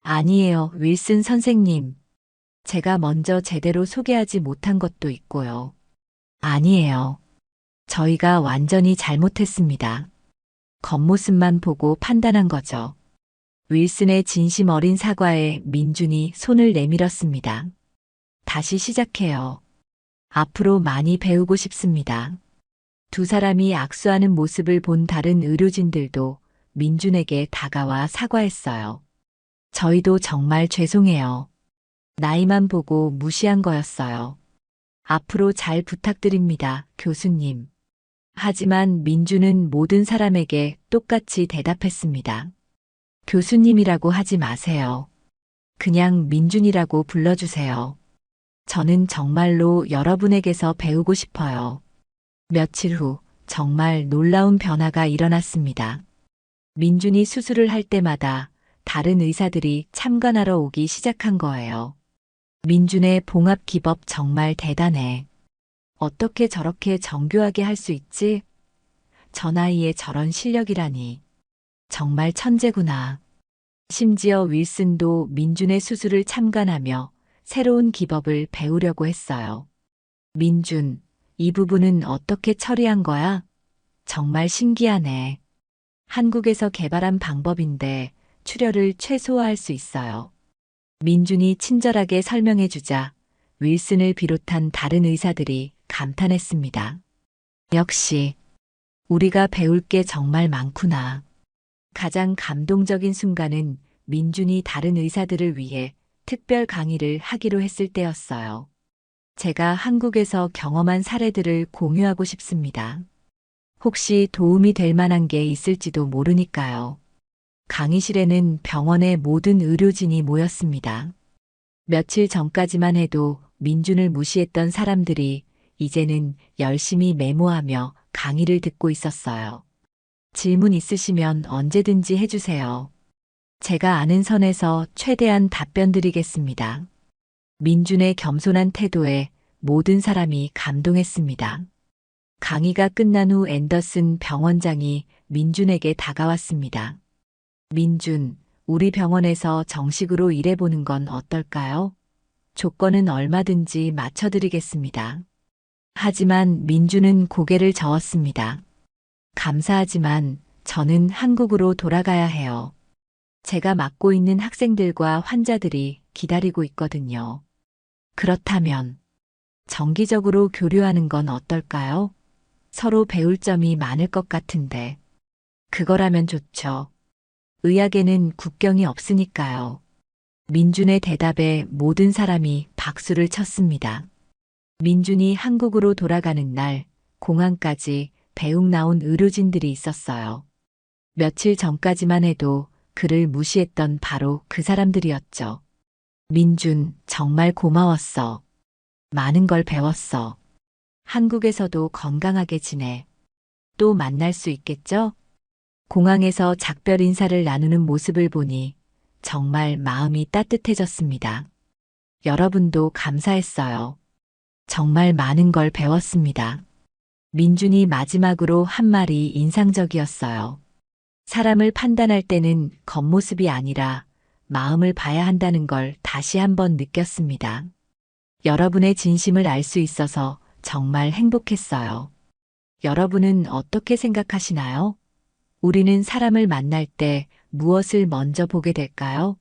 아니에요, 윌슨 선생님. 제가 먼저 제대로 소개하지 못한 것도 있고요. 아니에요. 저희가 완전히 잘못했습니다. 겉모습만 보고 판단한 거죠. 윌슨의 진심 어린 사과에 민준이 손을 내밀었습니다. 다시 시작해요. 앞으로 많이 배우고 싶습니다. 두 사람이 악수하는 모습을 본 다른 의료진들도 민준에게 다가와 사과했어요. 저희도 정말 죄송해요. 나이만 보고 무시한 거였어요. 앞으로 잘 부탁드립니다, 교수님. 하지만 민준은 모든 사람에게 똑같이 대답했습니다. 교수님이라고 하지 마세요. 그냥 민준이라고 불러주세요. 저는 정말로 여러분에게서 배우고 싶어요. 며칠 후 정말 놀라운 변화가 일어났습니다. 민준이 수술을 할 때마다 다른 의사들이 참관하러 오기 시작한 거예요. 민준의 봉합 기법 정말 대단해. 어떻게 저렇게 정교하게 할 수 있지? 저 나이에 저런 실력이라니. 정말 천재구나. 심지어 윌슨도 민준의 수술을 참관하며 새로운 기법을 배우려고 했어요. 민준, 이 부분은 어떻게 처리한 거야? 정말 신기하네. 한국에서 개발한 방법인데 출혈을 최소화할 수 있어요. 민준이 친절하게 설명해 주자 윌슨을 비롯한 다른 의사들이 감탄했습니다. 역시 우리가 배울 게 정말 많구나. 가장 감동적인 순간은 민준이 다른 의사들을 위해 특별 강의를 하기로 했을 때였어요. 제가 한국에서 경험한 사례들을 공유하고 싶습니다. 혹시 도움이 될 만한 게 있을지도 모르니까요. 강의실에는 병원의 모든 의료진이 모였습니다. 며칠 전까지만 해도 민준을 무시했던 사람들이 이제는 열심히 메모하며 강의를 듣고 있었어요. 질문 있으시면 언제든지 해주세요. 제가 아는 선에서 최대한 답변 드리겠습니다. 민준의 겸손한 태도에 모든 사람이 감동했습니다. 강의가 끝난 후 앤더슨 병원장이 민준에게 다가왔습니다. 민준, 우리 병원에서 정식으로 일해보는 건 어떨까요? 조건은 얼마든지 맞춰드리겠습니다. 하지만 민준은 고개를 저었습니다. 감사하지만 저는 한국으로 돌아가야 해요. 제가 맡고 있는 학생들과 환자들이 기다리고 있거든요. 그렇다면 정기적으로 교류하는 건 어떨까요? 서로 배울 점이 많을 것 같은데. 그거라면 좋죠. 의학에는 국경이 없으니까요. 민준의 대답에 모든 사람이 박수를 쳤습니다. 민준이 한국으로 돌아가는 날 공항까지 배웅 나온 의료진들이 있었어요. 며칠 전까지만 해도 그를 무시했던 바로 그 사람들이었죠. 민준, 정말 고마웠어. 많은 걸 배웠어. 한국에서도 건강하게 지내. 또 만날 수 있겠죠? 공항에서 작별 인사를 나누는 모습을 보니 정말 마음이 따뜻해졌습니다. 여러분도 감사했어요. 정말 많은 걸 배웠습니다. 민준이 마지막으로 한 말이 인상적이었어요. 사람을 판단할 때는 겉모습이 아니라 마음을 봐야 한다는 걸 다시 한번 느꼈습니다. 여러분의 진심을 알 수 있어서 정말 행복했어요. 여러분은 어떻게 생각하시나요? 우리는 사람을 만날 때 무엇을 먼저 보게 될까요?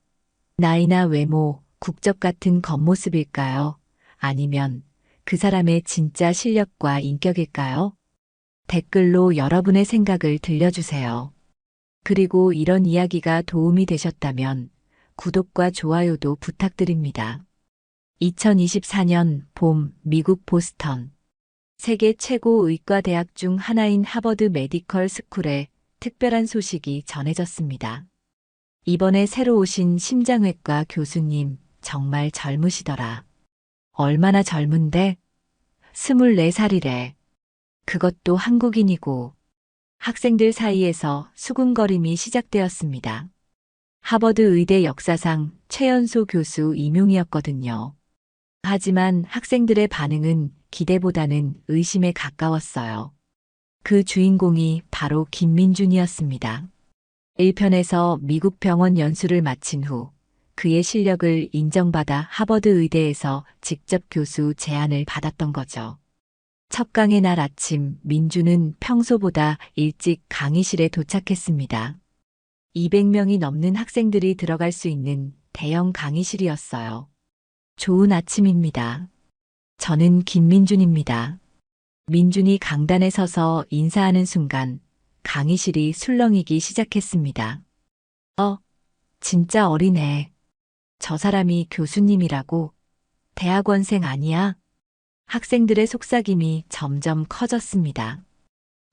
나이나 외모, 국적 같은 겉모습일까요? 아니면 그 사람의 진짜 실력과 인격일까요? 댓글로 여러분의 생각을 들려주세요. 그리고 이런 이야기가 도움이 되셨다면 구독과 좋아요도 부탁드립니다. 2024년 봄 미국 보스턴 세계 최고 의과대학 중 하나인 하버드 메디컬 스쿨에 특별한 소식이 전해졌습니다. 이번에 새로 오신 심장외과 교수님 정말 젊으시더라. 얼마나 젊은데? 24살이래. 그것도 한국인이고. 학생들 사이에서 수군거림이 시작되었습니다. 하버드 의대 역사상 최연소 교수 임용이었거든요. 하지만 학생들의 반응은 기대보다는 의심에 가까웠어요. 그 주인공이 바로 김민준이었습니다. 1편에서 미국 병원 연수를 마친 후 그의 실력을 인정받아 하버드 의대에서 직접 교수 제안을 받았던 거죠. 첫 강의 날 아침 민준은 평소보다 일찍 강의실에 도착했습니다. 200명이 넘는 학생들이 들어갈 수 있는 대형 강의실이었어요. 좋은 아침입니다. 저는 김민준입니다. 민준이 강단에 서서 인사하는 순간 강의실이 술렁이기 시작했습니다. 진짜 어리네. 저 사람이 교수님이라고? 대학원생 아니야? 학생들의 속삭임이 점점 커졌습니다.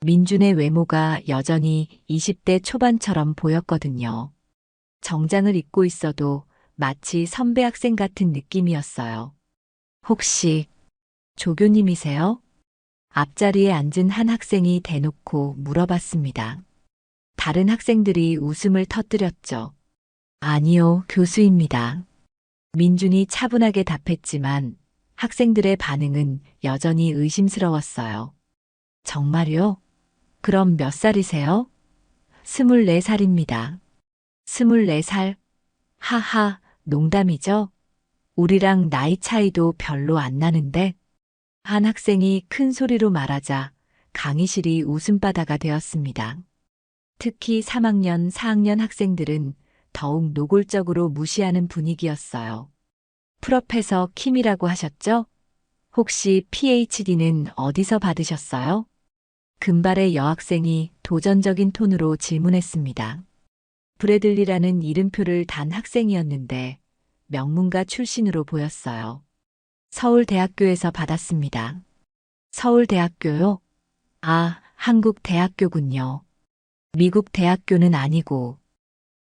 민준의 외모가 여전히 20대 초반처럼 보였거든요. 정장을 입고 있어도 마치 선배 학생 같은 느낌이었어요. 혹시 조교님이세요? 앞자리에 앉은 한 학생이 대놓고 물어봤습니다. 다른 학생들이 웃음을 터뜨렸죠. 아니요, 교수입니다. 민준이 차분하게 답했지만 학생들의 반응은 여전히 의심스러웠어요. 정말요? 그럼 몇 살이세요? 24살입니다. 24살? 하하, 농담이죠? 우리랑 나이 차이도 별로 안 나는데? 한 학생이 큰 소리로 말하자 강의실이 웃음바다가 되었습니다. 특히 3학년, 4학년 학생들은 더욱 노골적으로 무시하는 분위기였어요. 프로페서 킴이라고 하셨죠? 혹시 PhD는 어디서 받으셨어요? 금발의 여학생이 도전적인 톤으로 질문했습니다. 브래들리라는 이름표를 단 학생이었는데 명문가 출신으로 보였어요. 서울대학교에서 받았습니다. 서울대학교요? 아, 한국대학교군요. 미국 대학교는 아니고.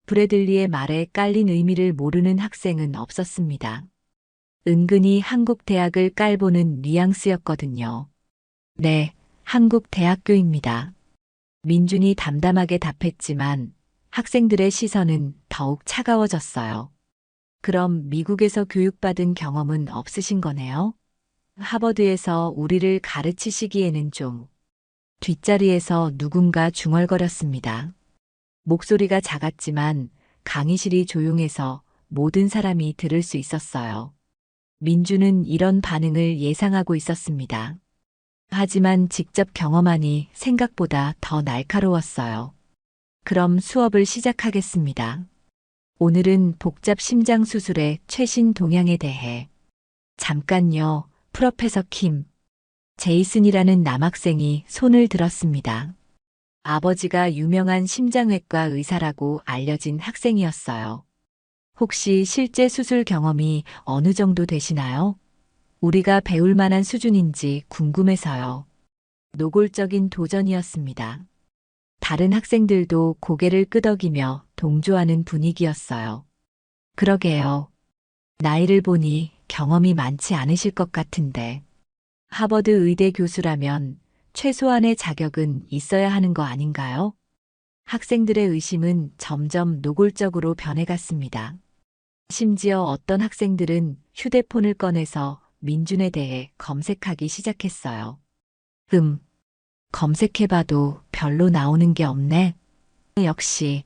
브래들리의 말에 깔린 의미를 모르는 학생은 없었습니다. 은근히 한국대학을 깔보는 뉘앙스였거든요. 네, 한국대학교입니다. 민준이 담담하게 답했지만 학생들의 시선은 더욱 차가워졌어요. 그럼 미국에서 교육받은 경험은 없으신 거네요? 하버드에서 우리를 가르치시기에는 좀. 뒷자리에서 누군가 중얼거렸습니다. 목소리가 작았지만 강의실이 조용해서 모든 사람이 들을 수 있었어요. 민주는 이런 반응을 예상하고 있었습니다. 하지만 직접 경험하니 생각보다 더 날카로웠어요. 그럼 수업을 시작하겠습니다. 오늘은 복잡 심장 수술의 최신 동향에 대해. 잠깐요, 프로페서 킴. 제이슨이라는 남학생이 손을 들었습니다. 아버지가 유명한 심장외과 의사라고 알려진 학생이었어요. 혹시 실제 수술 경험이 어느 정도 되시나요? 우리가 배울 만한 수준인지 궁금해서요. 노골적인 도전이었습니다. 다른 학생들도 고개를 끄덕이며 동조하는 분위기였어요. 그러게요. 나이를 보니 경험이 많지 않으실 것 같은데. 하버드 의대 교수라면 최소한의 자격은 있어야 하는 거 아닌가요? 학생들의 의심은 점점 노골적으로 변해갔습니다. 심지어 어떤 학생들은 휴대폰을 꺼내서 민준에 대해 검색하기 시작했어요. 검색해봐도 별로 나오는 게 없네. 역시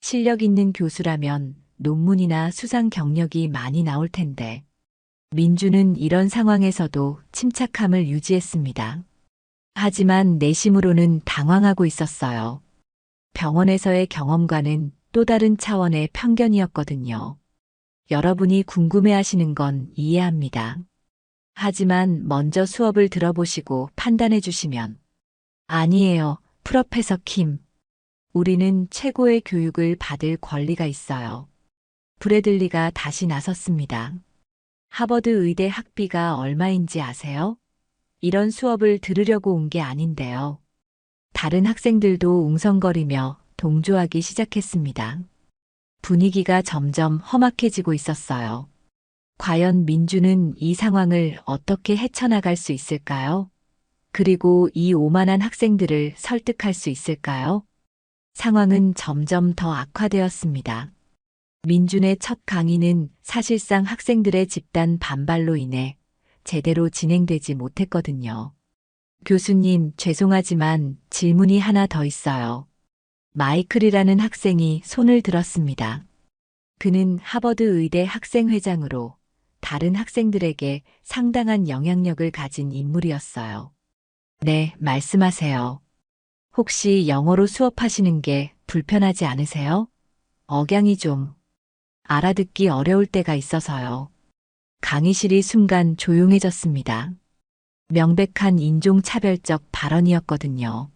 실력 있는 교수라면 논문이나 수상 경력이 많이 나올 텐데. 민준은 이런 상황에서도 침착함을 유지했습니다. 하지만 내심으로는 당황하고 있었어요. 병원에서의 경험과는 또 다른 차원의 편견이었거든요. 여러분이 궁금해하시는 건 이해합니다. 하지만 먼저 수업을 들어보시고 판단해 주시면. 아니에요, 프로페서 킴. 우리는 최고의 교육을 받을 권리가 있어요. 브래들리가 다시 나섰습니다. 하버드 의대 학비가 얼마인지 아세요? 이런 수업을 들으려고 온 게 아닌데요. 다른 학생들도 웅성거리며 동조하기 시작했습니다. 분위기가 점점 험악해지고 있었어요. 과연 민주는 이 상황을 어떻게 헤쳐나갈 수 있을까요? 그리고 이 오만한 학생들을 설득할 수 있을까요? 상황은 점점 더 악화되었습니다. 민준의 첫 강의는 사실상 학생들의 집단 반발로 인해 제대로 진행되지 못했거든요. 교수님, 죄송하지만 질문이 하나 더 있어요. 마이클이라는 학생이 손을 들었습니다. 그는 하버드 의대 학생회장으로 다른 학생들에게 상당한 영향력을 가진 인물이었어요. 네, 말씀하세요. 혹시 영어로 수업하시는 게 불편하지 않으세요? 억양이 좀 알아듣기 어려울 때가 있어서요. 강의실이 순간 조용해졌습니다. 명백한 인종차별적 발언이었거든요.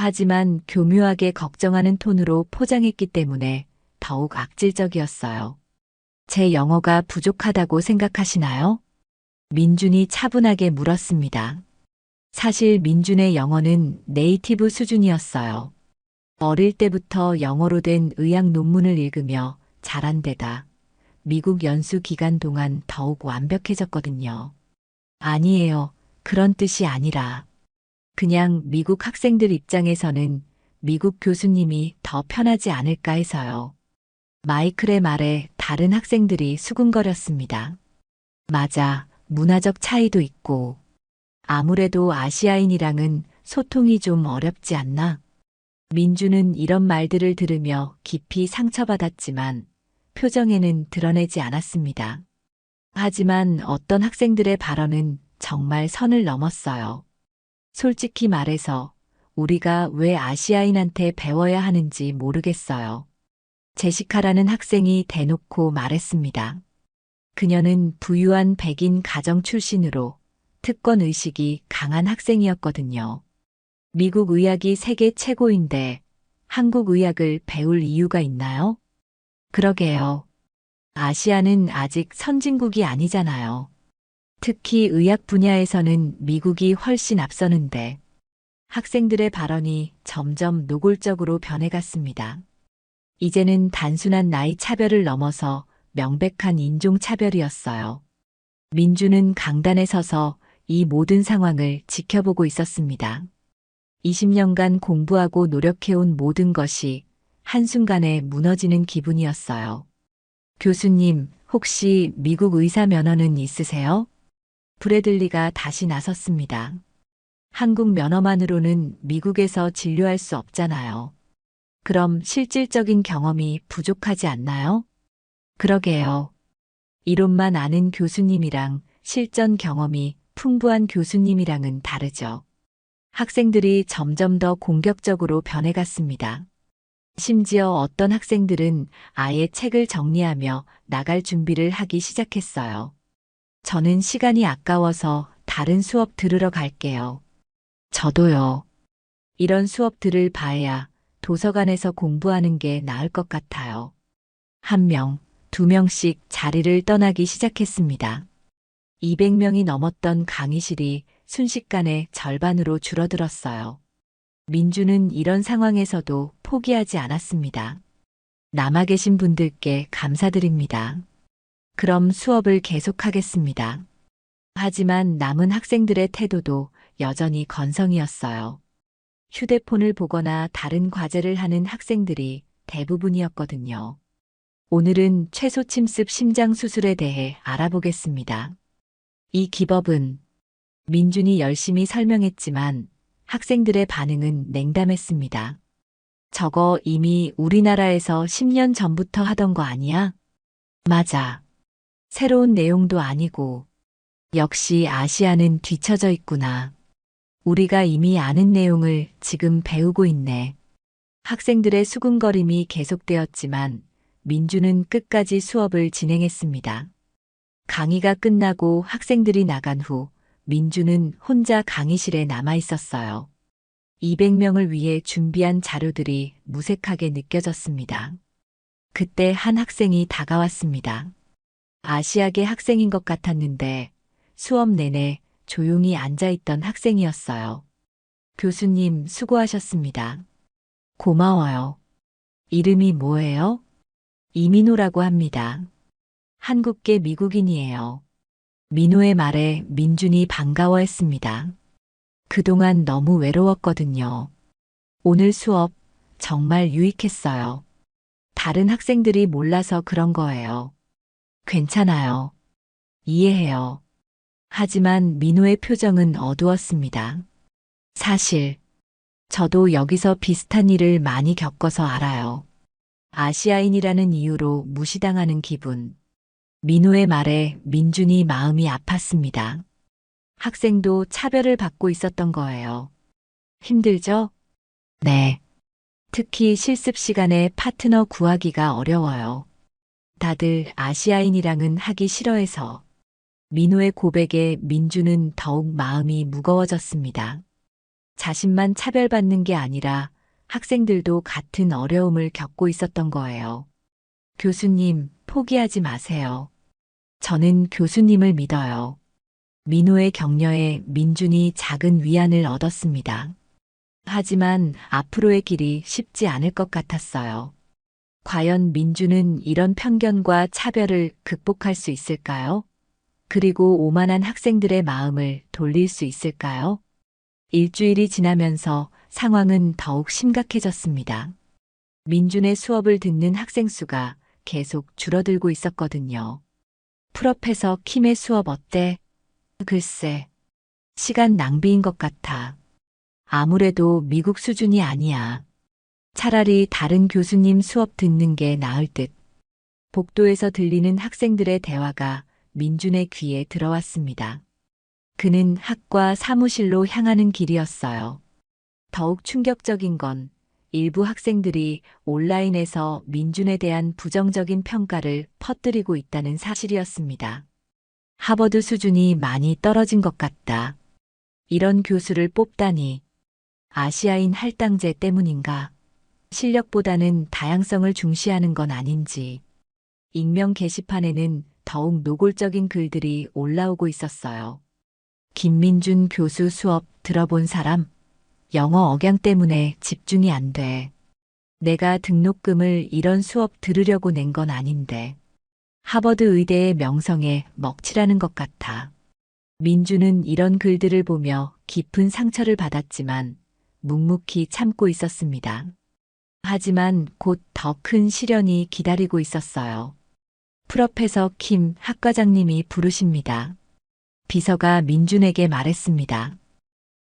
하지만 교묘하게 걱정하는 톤으로 포장했기 때문에 더욱 악질적이었어요. 제 영어가 부족하다고 생각하시나요? 민준이 차분하게 물었습니다. 사실 민준의 영어는 네이티브 수준이었어요. 어릴 때부터 영어로 된 의학 논문을 읽으며 자란 데다 미국 연수 기간 동안 더욱 완벽해졌거든요. 아니에요. 그런 뜻이 아니라 그냥 미국 학생들 입장에서는 미국 교수님이 더 편하지 않을까 해서요. 마이클의 말에 다른 학생들이 수군거렸습니다. 맞아. 문화적 차이도 있고 아무래도 아시아인이랑은 소통이 좀 어렵지 않나? 민주는 이런 말들을 들으며 깊이 상처받았지만 표정에는 드러내지 않았습니다. 하지만 어떤 학생들의 발언은 정말 선을 넘었어요. 솔직히 말해서 우리가 왜 아시아인한테 배워야 하는지 모르겠어요. 제시카라는 학생이 대놓고 말했습니다. 그녀는 부유한 백인 가정 출신으로 특권 의식이 강한 학생이었거든요. 미국 의학이 세계 최고인데 한국 의학을 배울 이유가 있나요? 그러게요. 아시아는 아직 선진국이 아니잖아요. 특히 의학 분야에서는 미국이 훨씬 앞서는데 학생들의 발언이 점점 노골적으로 변해갔습니다. 이제는 단순한 나이 차별을 넘어서 명백한 인종 차별이었어요. 민주는 강단에 서서 이 모든 상황을 지켜보고 있었습니다. 20년간 공부하고 노력해온 모든 것이 한순간에 무너지는 기분이었어요. 교수님, 혹시 미국 의사 면허는 있으세요? 브래들리가 다시 나섰습니다. 한국 면허만으로는 미국에서 진료할 수 없잖아요. 그럼 실질적인 경험이 부족하지 않나요? 그러게요. 이론만 아는 교수님이랑 실전 경험이 풍부한 교수님이랑은 다르죠. 학생들이 점점 더 공격적으로 변해갔습니다. 심지어 어떤 학생들은 아예 책을 정리하며 나갈 준비를 하기 시작했어요. 저는 시간이 아까워서 다른 수업 들으러 갈게요. 저도요. 이런 수업들을 봐야 도서관에서 공부하는 게 나을 것 같아요. 한 명, 두 명씩 자리를 떠나기 시작했습니다. 200명이 넘었던 강의실이 순식간에 절반으로 줄어들었어요. 민주는 이런 상황에서도 포기하지 않았습니다. 남아 계신 분들께 감사드립니다. 그럼 수업을 계속하겠습니다. 하지만 남은 학생들의 태도도 여전히 건성이었어요. 휴대폰을 보거나 다른 과제를 하는 학생들이 대부분이었거든요. 오늘은 최소 침습 심장 수술에 대해 알아보겠습니다. 이 기법은 민준이 열심히 설명했지만 학생들의 반응은 냉담했습니다. 저거 이미 우리나라에서 10년 전부터 하던 거 아니야? 맞아. 새로운 내용도 아니고 역시 아시아는 뒤처져 있구나. 우리가 이미 아는 내용을 지금 배우고 있네. 학생들의 수군거림이 계속되었지만 민주는 끝까지 수업을 진행했습니다. 강의가 끝나고 학생들이 나간 후 민주는 혼자 강의실에 남아 있었어요. 200명을 위해 준비한 자료들이 무색하게 느껴졌습니다. 그때 한 학생이 다가왔습니다. 아시아계 학생인 것 같았는데 수업 내내 조용히 앉아있던 학생이었어요. 교수님 수고하셨습니다. 고마워요. 이름이 뭐예요? 이민호라고 합니다. 한국계 미국인이에요. 민호의 말에 민준이 반가워했습니다. 그동안 너무 외로웠거든요. 오늘 수업 정말 유익했어요. 다른 학생들이 몰라서 그런 거예요. 괜찮아요. 이해해요. 하지만 민호의 표정은 어두웠습니다. 사실, 저도 여기서 비슷한 일을 많이 겪어서 알아요. 아시아인이라는 이유로 무시당하는 기분. 민호의 말에 민준이 마음이 아팠습니다. 학생도 차별을 받고 있었던 거예요. 힘들죠? 네. 특히 실습 시간에 파트너 구하기가 어려워요. 다들 아시아인이랑은 하기 싫어해서. 민호의 고백에 민주는 더욱 마음이 무거워졌습니다. 자신만 차별받는 게 아니라 학생들도 같은 어려움을 겪고 있었던 거예요. 교수님, 포기하지 마세요. 저는 교수님을 믿어요. 민호의 격려에 민준이 작은 위안을 얻었습니다. 하지만 앞으로의 길이 쉽지 않을 것 같았어요. 과연 민준은 이런 편견과 차별을 극복할 수 있을까요? 그리고 오만한 학생들의 마음을 돌릴 수 있을까요? 일주일이 지나면서 상황은 더욱 심각해졌습니다. 민준의 수업을 듣는 학생 수가 계속 줄어들고 있었거든요. 프로페서 킴의 수업 어때? 글쎄, 시간 낭비인 것 같아. 아무래도 미국 수준이 아니야. 차라리 다른 교수님 수업 듣는 게 나을 듯. 복도에서 들리는 학생들의 대화가 민준의 귀에 들어왔습니다. 그는 학과 사무실로 향하는 길이었어요. 더욱 충격적인 건 일부 학생들이 온라인에서 민준에 대한 부정적인 평가를 퍼뜨리고 있다는 사실이었습니다. 하버드 수준이 많이 떨어진 것 같다. 이런 교수를 뽑다니. 아시아인 할당제 때문인가? 실력보다는 다양성을 중시하는 건 아닌지. 익명 게시판에는 더욱 노골적인 글들이 올라오고 있었어요. 김민준 교수 수업 들어본 사람? 영어 억양 때문에 집중이 안 돼. 내가 등록금을 이런 수업 들으려고 낸 건 아닌데. 하버드 의대의 명성에 먹칠하는 것 같아. 민준은 이런 글들을 보며 깊은 상처를 받았지만 묵묵히 참고 있었습니다. 하지만 곧 더 큰 시련이 기다리고 있었어요. 프로페서 킴 학과장님이 부르십니다. 비서가 민준에게 말했습니다.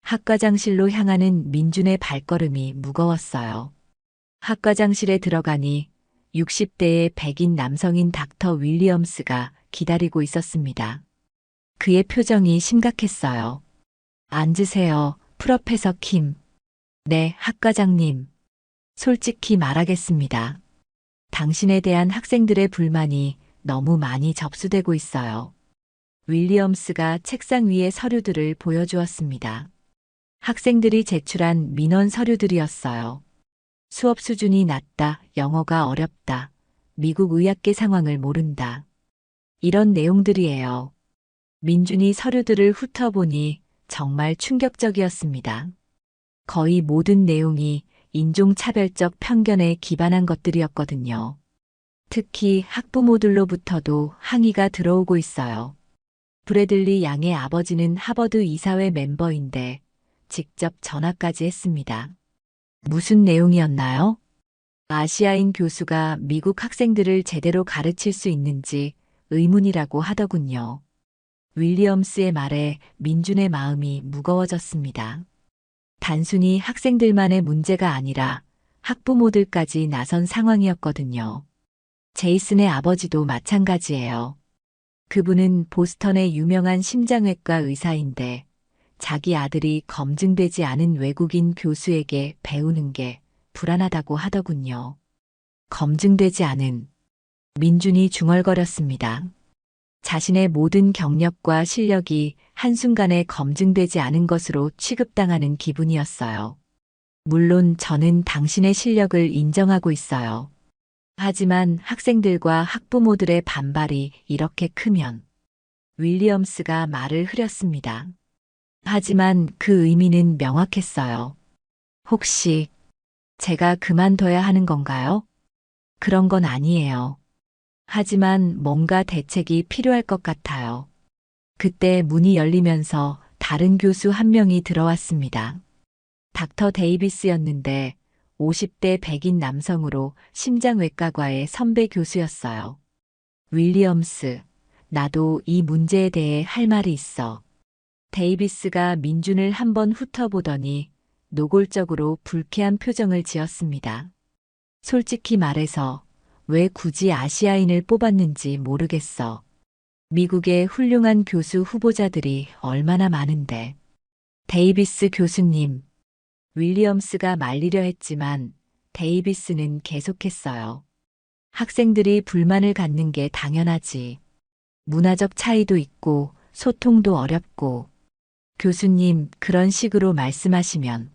학과장실로 향하는 민준의 발걸음이 무거웠어요. 학과장실에 들어가니 60대의 백인 남성인 닥터 윌리엄스가 기다리고 있었습니다. 그의 표정이 심각했어요. 앉으세요, 프로페서 킴. 네, 학과장님. 솔직히 말하겠습니다. 당신에 대한 학생들의 불만이 너무 많이 접수되고 있어요. 윌리엄스가 책상 위의 서류들을 보여주었습니다. 학생들이 제출한 민원 서류들이었어요. 수업 수준이 낮다, 영어가 어렵다, 미국 의학계 상황을 모른다. 이런 내용들이에요. 민준이 서류들을 훑어보니 정말 충격적이었습니다. 거의 모든 내용이 인종차별적 편견에 기반한 것들이었거든요. 특히 학부모들로부터도 항의가 들어오고 있어요. 브래들리 양의 아버지는 하버드 이사회 멤버인데 직접 전화까지 했습니다. 무슨 내용이었나요? 아시아인 교수가 미국 학생들을 제대로 가르칠 수 있는지 의문이라고 하더군요. 윌리엄스의 말에 민준의 마음이 무거워졌습니다. 단순히 학생들만의 문제가 아니라 학부모들까지 나선 상황이었거든요. 제이슨의 아버지도 마찬가지예요. 그분은 보스턴의 유명한 심장외과 의사인데 자기 아들이 검증되지 않은 외국인 교수에게 배우는 게 불안하다고 하더군요. 검증되지 않은 민준이 중얼거렸습니다. 자신의 모든 경력과 실력이 한순간에 검증되지 않은 것으로 취급당하는 기분이었어요. 물론 저는 당신의 실력을 인정하고 있어요. 하지만 학생들과 학부모들의 반발이 이렇게 크면 윌리엄스가 말을 흐렸습니다. 하지만 그 의미는 명확했어요. 혹시 제가 그만둬야 하는 건가요? 그런 건 아니에요. 하지만 뭔가 대책이 필요할 것 같아요. 그때 문이 열리면서 다른 교수 한 명이 들어왔습니다. 닥터 데이비스였는데 50대 백인 남성으로 심장외과과의 선배 교수였어요. 윌리엄스, 나도 이 문제에 대해 할 말이 있어. 데이비스가 민준을 한번 훑어보더니 노골적으로 불쾌한 표정을 지었습니다. 솔직히 말해서 왜 굳이 아시아인을 뽑았는지 모르겠어. 미국의 훌륭한 교수 후보자들이 얼마나 많은데. 데이비스 교수님. 윌리엄스가 말리려 했지만 데이비스는 계속했어요. 학생들이 불만을 갖는 게 당연하지. 문화적 차이도 있고 소통도 어렵고 교수님, 그런 식으로 말씀하시면.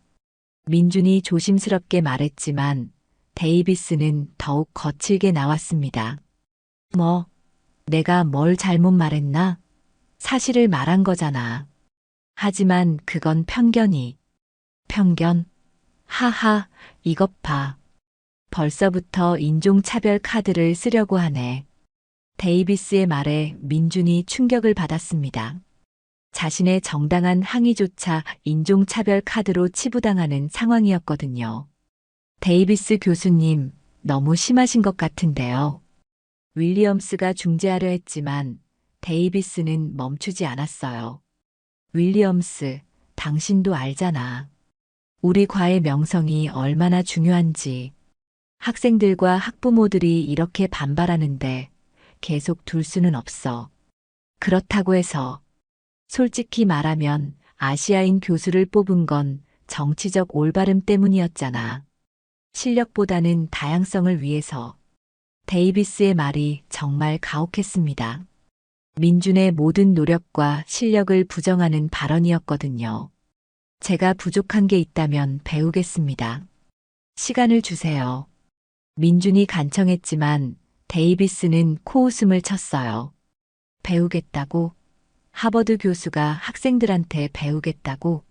민준이 조심스럽게 말했지만 데이비스는 더욱 거칠게 나왔습니다. 뭐, 내가 뭘 잘못 말했나? 사실을 말한 거잖아. 하지만 그건 편견이. 편견? 하하, 이것 봐. 벌써부터 인종차별 카드를 쓰려고 하네. 데이비스의 말에 민준이 충격을 받았습니다. 자신의 정당한 항의조차 인종차별 카드로 치부당하는 상황이었거든요. 데이비스 교수님, 너무 심하신 것 같은데요. 윌리엄스가 중재하려 했지만 데이비스는 멈추지 않았어요. 윌리엄스, 당신도 알잖아. 우리 과의 명성이 얼마나 중요한지. 학생들과 학부모들이 이렇게 반발하는데 계속 둘 수는 없어. 그렇다고 해서 솔직히 말하면 아시아인 교수를 뽑은 건 정치적 올바름 때문이었잖아. 실력보다는 다양성을 위해서. 데이비스의 말이 정말 가혹했습니다. 민준의 모든 노력과 실력을 부정하는 발언이었거든요. 제가 부족한 게 있다면 배우겠습니다. 시간을 주세요. 민준이 간청했지만 데이비스는 코웃음을 쳤어요. 배우겠다고? 하버드 교수가 학생들한테 배우겠다고?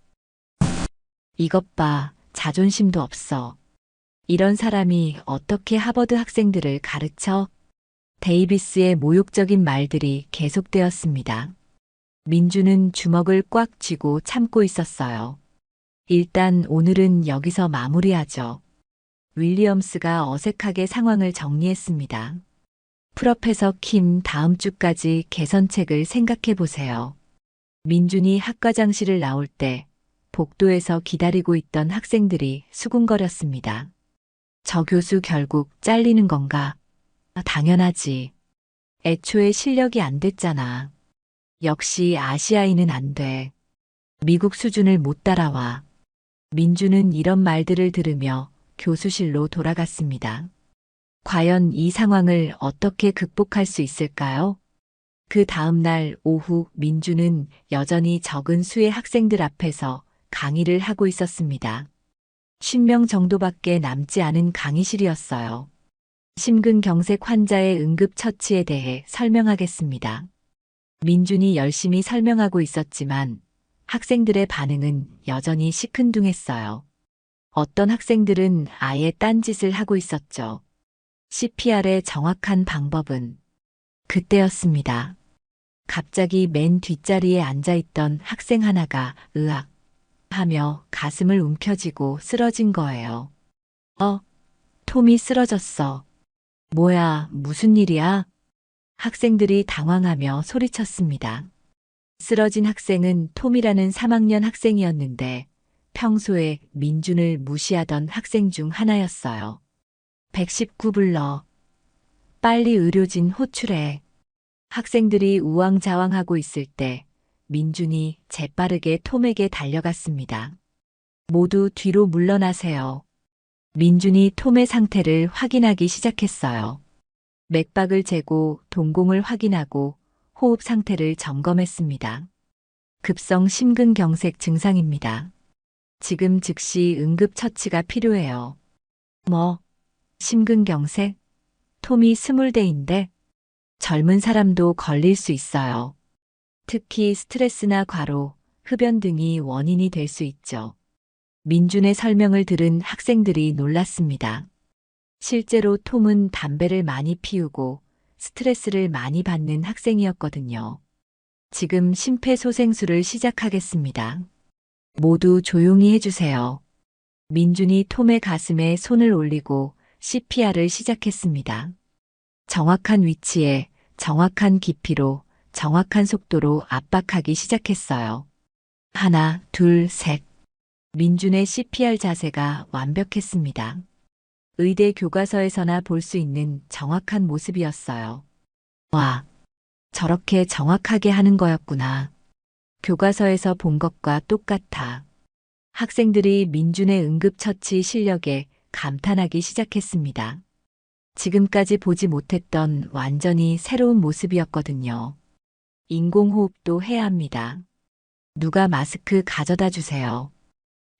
이것 봐, 자존심도 없어. 이런 사람이 어떻게 하버드 학생들을 가르쳐? 데이비스의 모욕적인 말들이 계속되었습니다. 민주는 주먹을 꽉 쥐고 참고 있었어요. 일단 오늘은 여기서 마무리하죠. 윌리엄스가 어색하게 상황을 정리했습니다. 프로페서 킴, 다음 주까지 개선책을 생각해 보세요. 민준이 학과장실을 나올 때 복도에서 기다리고 있던 학생들이 수군거렸습니다. 저 교수 결국 잘리는 건가? 당연하지. 애초에 실력이 안 됐잖아. 역시 아시아인은 안 돼. 미국 수준을 못 따라와. 민주는 이런 말들을 들으며 교수실로 돌아갔습니다. 과연 이 상황을 어떻게 극복할 수 있을까요? 그 다음 날 오후 민주는 여전히 적은 수의 학생들 앞에서 강의를 하고 있었습니다. 10명 정도밖에 남지 않은 강의실이었어요. 심근경색 환자의 응급처치에 대해 설명하겠습니다. 민준이 열심히 설명하고 있었지만 학생들의 반응은 여전히 시큰둥했어요. 어떤 학생들은 아예 딴짓을 하고 있었죠. CPR의 정확한 방법은 그때였습니다. 갑자기 맨 뒷자리에 앉아있던 학생 하나가 으악 하며 가슴을 움켜쥐고 쓰러진 거예요. 톰이 쓰러졌어. 뭐야, 무슨 일이야? 학생들이 당황하며 소리쳤습니다. 쓰러진 학생은 톰이라는 3학년 학생이었는데 평소에 민준을 무시하던 학생 중 하나였어요. 119 불러. 빨리 의료진 호출해. 학생들이 우왕좌왕하고 있을 때 민준이 재빠르게 톰에게 달려갔습니다. 모두 뒤로 물러나세요. 민준이 톰의 상태를 확인하기 시작했어요. 맥박을 재고 동공을 확인하고 호흡 상태를 점검했습니다. 급성 심근경색 증상입니다. 지금 즉시 응급처치가 필요해요. 뭐, 심근경색? 톰이 20대인데 젊은 사람도 걸릴 수 있어요. 특히 스트레스나 과로, 흡연 등이 원인이 될 수 있죠. 민준의 설명을 들은 학생들이 놀랐습니다. 실제로 톰은 담배를 많이 피우고 스트레스를 많이 받는 학생이었거든요. 지금 심폐소생술을 시작하겠습니다. 모두 조용히 해주세요. 민준이 톰의 가슴에 손을 올리고 CPR을 시작했습니다. 정확한 위치에 정확한 깊이로 정확한 속도로 압박하기 시작했어요. 하나, 둘, 셋. 민준의 CPR 자세가 완벽했습니다. 의대 교과서에서나 볼 수 있는 정확한 모습이었어요. 와, 저렇게 정확하게 하는 거였구나. 교과서에서 본 것과 똑같아. 학생들이 민준의 응급처치 실력에 감탄하기 시작했습니다. 지금까지 보지 못했던 완전히 새로운 모습이었거든요. 인공호흡도 해야 합니다. 누가 마스크 가져다 주세요.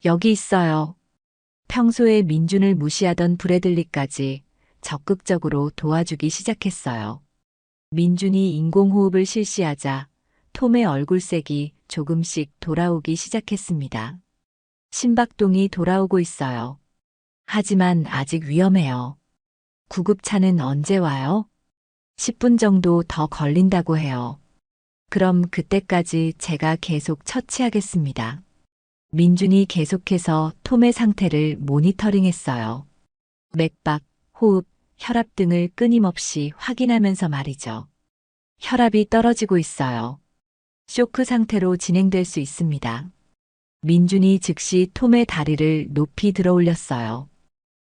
여기 있어요. 평소에 민준을 무시하던 브래들리까지 적극적으로 도와주기 시작했어요. 민준이 인공호흡을 실시하자 톰의 얼굴색이 조금씩 돌아오기 시작했습니다. 심박동이 돌아오고 있어요. 하지만 아직 위험해요. 구급차는 언제 와요? 10분 정도 더 걸린다고 해요. 그럼 그때까지 제가 계속 처치하겠습니다. 민준이 계속해서 톰의 상태를 모니터링했어요. 맥박, 호흡, 혈압 등을 끊임없이 확인하면서 말이죠. 혈압이 떨어지고 있어요. 쇼크 상태로 진행될 수 있습니다. 민준이 즉시 톰의 다리를 높이 들어 올렸어요.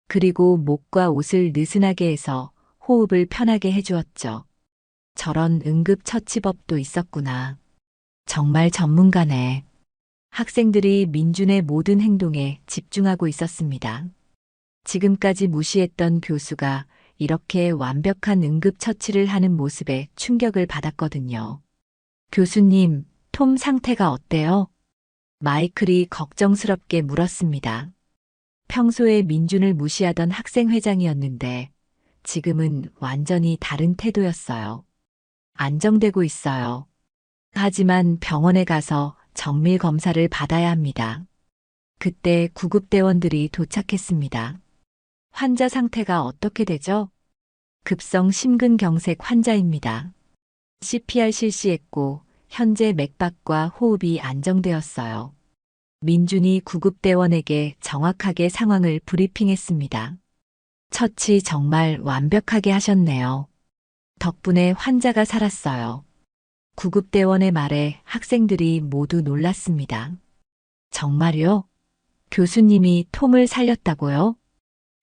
그리고 목과 옷을 느슨하게 해서 호흡을 편하게 해주었죠. 저런 응급처치법도 있었구나. 정말 전문가네. 학생들이 민준의 모든 행동에 집중하고 있었습니다. 지금까지 무시했던 교수가 이렇게 완벽한 응급처치를 하는 모습에 충격을 받았거든요. 교수님, 톰 상태가 어때요? 마이클이 걱정스럽게 물었습니다. 평소에 민준을 무시하던 학생회장이었는데 지금은 완전히 다른 태도였어요. 안정되고 있어요. 하지만 병원에 가서 정밀 검사를 받아야 합니다. 그때 구급대원들이 도착했습니다. 환자 상태가 어떻게 되죠? 급성 심근경색 환자입니다. CPR 실시했고 현재 맥박과 호흡이 안정되었어요. 민준이 구급대원에게 정확하게 상황을 브리핑했습니다. 처치 정말 완벽하게 하셨네요. 덕분에 환자가 살았어요. 구급대원의 말에 학생들이 모두 놀랐습니다. 정말요? 교수님이 톰을 살렸다고요?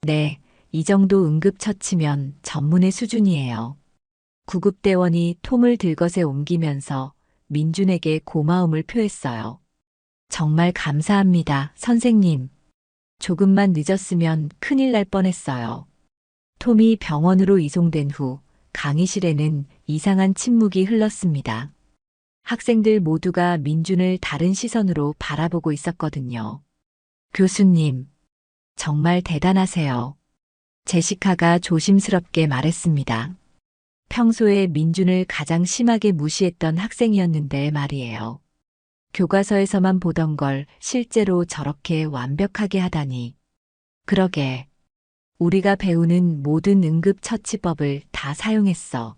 네, 이 정도 응급처치면 전문의 수준이에요. 구급대원이 톰을 들것에 옮기면서 민준에게 고마움을 표했어요. 정말 감사합니다, 선생님. 조금만 늦었으면 큰일 날 뻔했어요. 톰이 병원으로 이송된 후 강의실에는 이상한 침묵이 흘렀습니다. 학생들 모두가 민준을 다른 시선으로 바라보고 있었거든요. 교수님, 정말 대단하세요. 제시카가 조심스럽게 말했습니다. 평소에 민준을 가장 심하게 무시했던 학생이었는데 말이에요. 교과서에서만 보던 걸 실제로 저렇게 완벽하게 하다니. 그러게. 우리가 배우는 모든 응급처치법을 다 사용했어.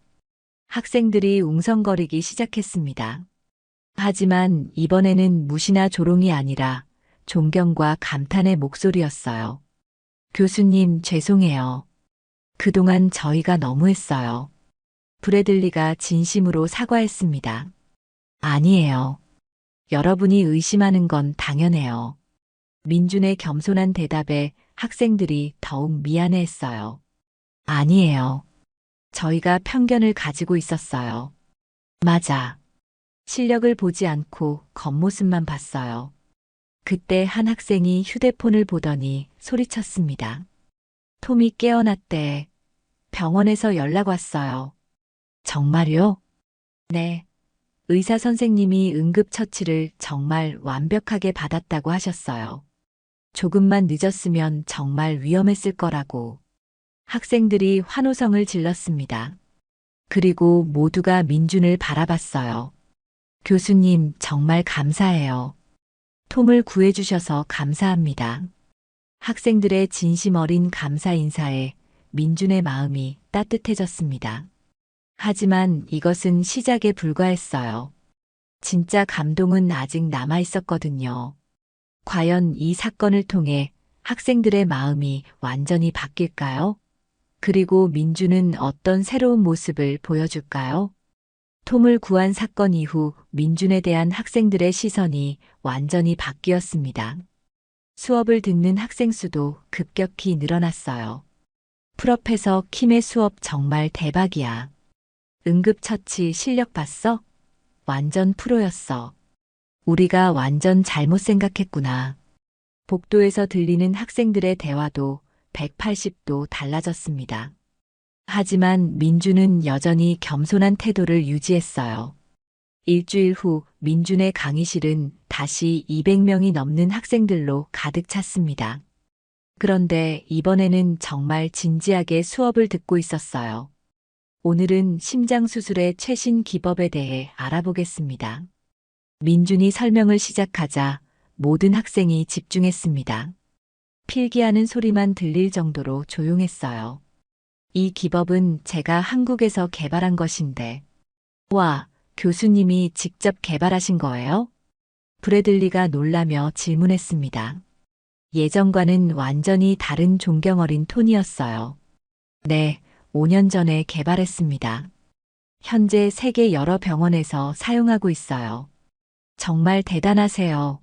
학생들이 웅성거리기 시작했습니다. 하지만 이번에는 무시나 조롱이 아니라 존경과 감탄의 목소리였어요. 교수님, 죄송해요. 그동안 저희가 너무했어요. 브래들리가 진심으로 사과했습니다. 아니에요. 여러분이 의심하는 건 당연해요. 민준의 겸손한 대답에 학생들이 더욱 미안해했어요. 아니에요. 저희가 편견을 가지고 있었어요. 맞아. 실력을 보지 않고 겉모습만 봤어요. 그때 한 학생이 휴대폰을 보더니 소리쳤습니다. 톰이 깨어났대. 병원에서 연락 왔어요. 정말요? 네. 의사 선생님이 응급처치를 정말 완벽하게 받았다고 하셨어요. 조금만 늦었으면 정말 위험했을 거라고. 학생들이 환호성을 질렀습니다. 그리고 모두가 민준을 바라봤어요. 교수님, 정말 감사해요. 톰을 구해주셔서 감사합니다. 학생들의 진심 어린 감사 인사에 민준의 마음이 따뜻해졌습니다. 하지만 이것은 시작에 불과했어요. 진짜 감동은 아직 남아 있었거든요. 과연 이 사건을 통해 학생들의 마음이 완전히 바뀔까요? 그리고 민준은 어떤 새로운 모습을 보여줄까요? 톰을 구한 사건 이후 민준에 대한 학생들의 시선이 완전히 바뀌었습니다. 수업을 듣는 학생 수도 급격히 늘어났어요. 프로페서 킴의 수업 정말 대박이야. 응급처치 실력 봤어? 완전 프로였어. 우리가 완전 잘못 생각했구나. 복도에서 들리는 학생들의 대화도 180도 달라졌습니다. 하지만 민준은 여전히 겸손한 태도를 유지했어요. 일주일 후 민준의 강의실은 다시 200명이 넘는 학생들로 가득 찼습니다. 그런데 이번에는 정말 진지하게 수업을 듣고 있었어요. 오늘은 심장수술의 최신 기법에 대해 알아보겠습니다. 민준이 설명을 시작하자 모든 학생이 집중했습니다. 필기하는 소리만 들릴 정도로 조용했어요. 이 기법은 제가 한국에서 개발한 것인데, 와, 교수님이 직접 개발하신 거예요? 브래들리가 놀라며 질문했습니다. 예전과는 완전히 다른 존경 어린 톤이었어요. 네, 5년 전에 개발했습니다. 현재 세계 여러 병원에서 사용하고 있어요. 정말 대단하세요.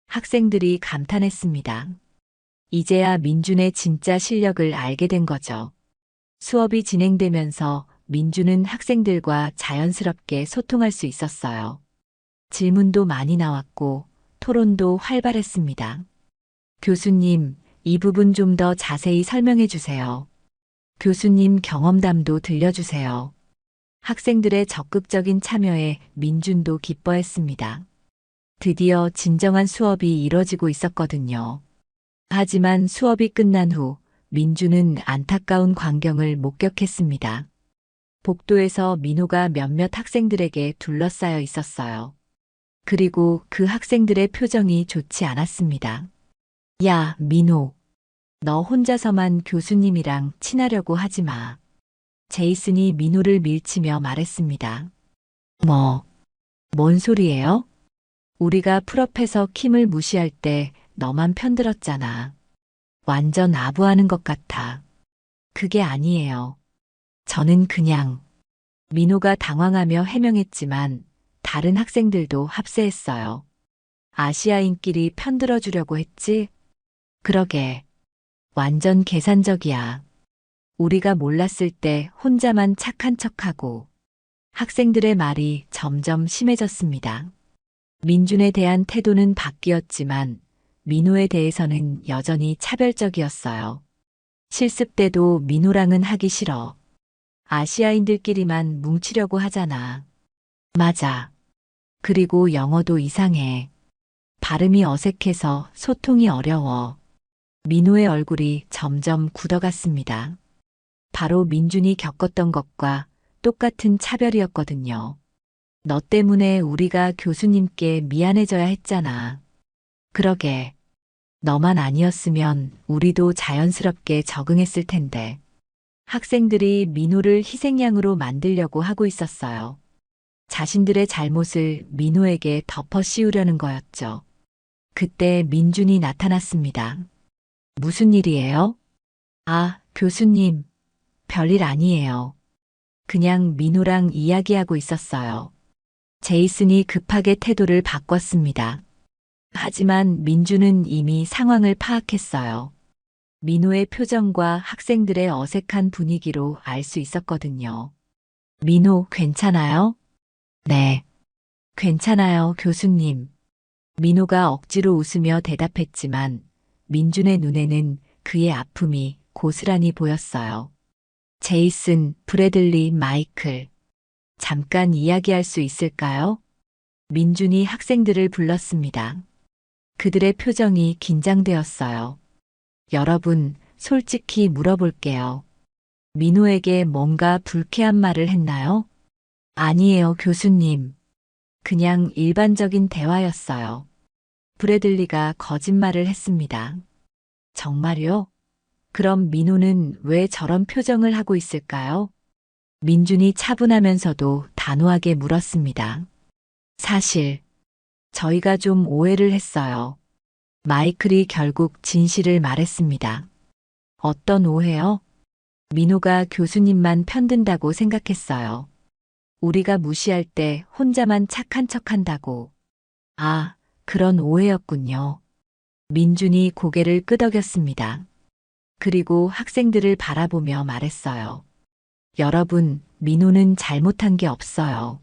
학생들이 감탄했습니다. 이제야 민준의 진짜 실력을 알게 된 거죠. 수업이 진행되면서 민준은 학생들과 자연스럽게 소통할 수 있었어요. 질문도 많이 나왔고 토론도 활발했습니다. 교수님, 이 부분 좀 더 자세히 설명해 주세요. 교수님 경험담도 들려주세요. 학생들의 적극적인 참여에 민준도 기뻐했습니다. 드디어 진정한 수업이 이뤄지고 있었거든요. 하지만 수업이 끝난 후 민준은 안타까운 광경을 목격했습니다. 복도에서 민호가 몇몇 학생들에게 둘러싸여 있었어요. 그리고 그 학생들의 표정이 좋지 않았습니다. 야, 민호. 너 혼자서만 교수님이랑 친하려고 하지 마. 제이슨이 민호를 밀치며 말했습니다. 뭔 소리예요? 우리가 풀업해서 킴을 무시할 때 너만 편들었잖아. 완전 아부하는 것 같아. 그게 아니에요. 저는 그냥. 민호가 당황하며 해명했지만 다른 학생들도 합세했어요. 아시아인끼리 편들어주려고 했지? 그러게. 완전 계산적이야. 우리가 몰랐을 때 혼자만 착한 척하고. 학생들의 말이 점점 심해졌습니다. 민준에 대한 태도는 바뀌었지만 민호에 대해서는 여전히 차별적이었어요. 실습 때도 민호랑은 하기 싫어. 아시아인들끼리만 뭉치려고 하잖아. 맞아. 그리고 영어도 이상해. 발음이 어색해서 소통이 어려워. 민호의 얼굴이 점점 굳어갔습니다. 바로 민준이 겪었던 것과 똑같은 차별이었거든요. 너 때문에 우리가 교수님께 미안해져야 했잖아. 그러게. 너만 아니었으면 우리도 자연스럽게 적응했을 텐데. 학생들이 민호를 희생양으로 만들려고 하고 있었어요. 자신들의 잘못을 민호에게 덮어 씌우려는 거였죠. 그때 민준이 나타났습니다. 무슨 일이에요? 아, 교수님. 별일 아니에요. 그냥 민호랑 이야기하고 있었어요. 제이슨이 급하게 태도를 바꿨습니다. 하지만 민준은 이미 상황을 파악했어요. 민호의 표정과 학생들의 어색한 분위기로 알 수 있었거든요. 민호, 괜찮아요? 네. 괜찮아요, 교수님. 민호가 억지로 웃으며 대답했지만 민준의 눈에는 그의 아픔이 고스란히 보였어요. 제이슨, 브래들리, 마이클. 잠깐 이야기할 수 있을까요? 민준이 학생들을 불렀습니다. 그들의 표정이 긴장되었어요. 여러분, 솔직히 물어볼게요. 민호에게 뭔가 불쾌한 말을 했나요? 아니에요, 교수님. 그냥 일반적인 대화였어요. 브래들리가 거짓말을 했습니다. 정말요? 그럼 민호는 왜 저런 표정을 하고 있을까요? 민준이 차분하면서도 단호하게 물었습니다. 사실, 저희가 좀 오해를 했어요. 마이클이 결국 진실을 말했습니다. 어떤 오해요? 민호가 교수님만 편든다고 생각했어요. 우리가 무시할 때 혼자만 착한 척한다고. 아, 그런 오해였군요. 민준이 고개를 끄덕였습니다. 그리고 학생들을 바라보며 말했어요. 여러분, 민호는 잘못한 게 없어요.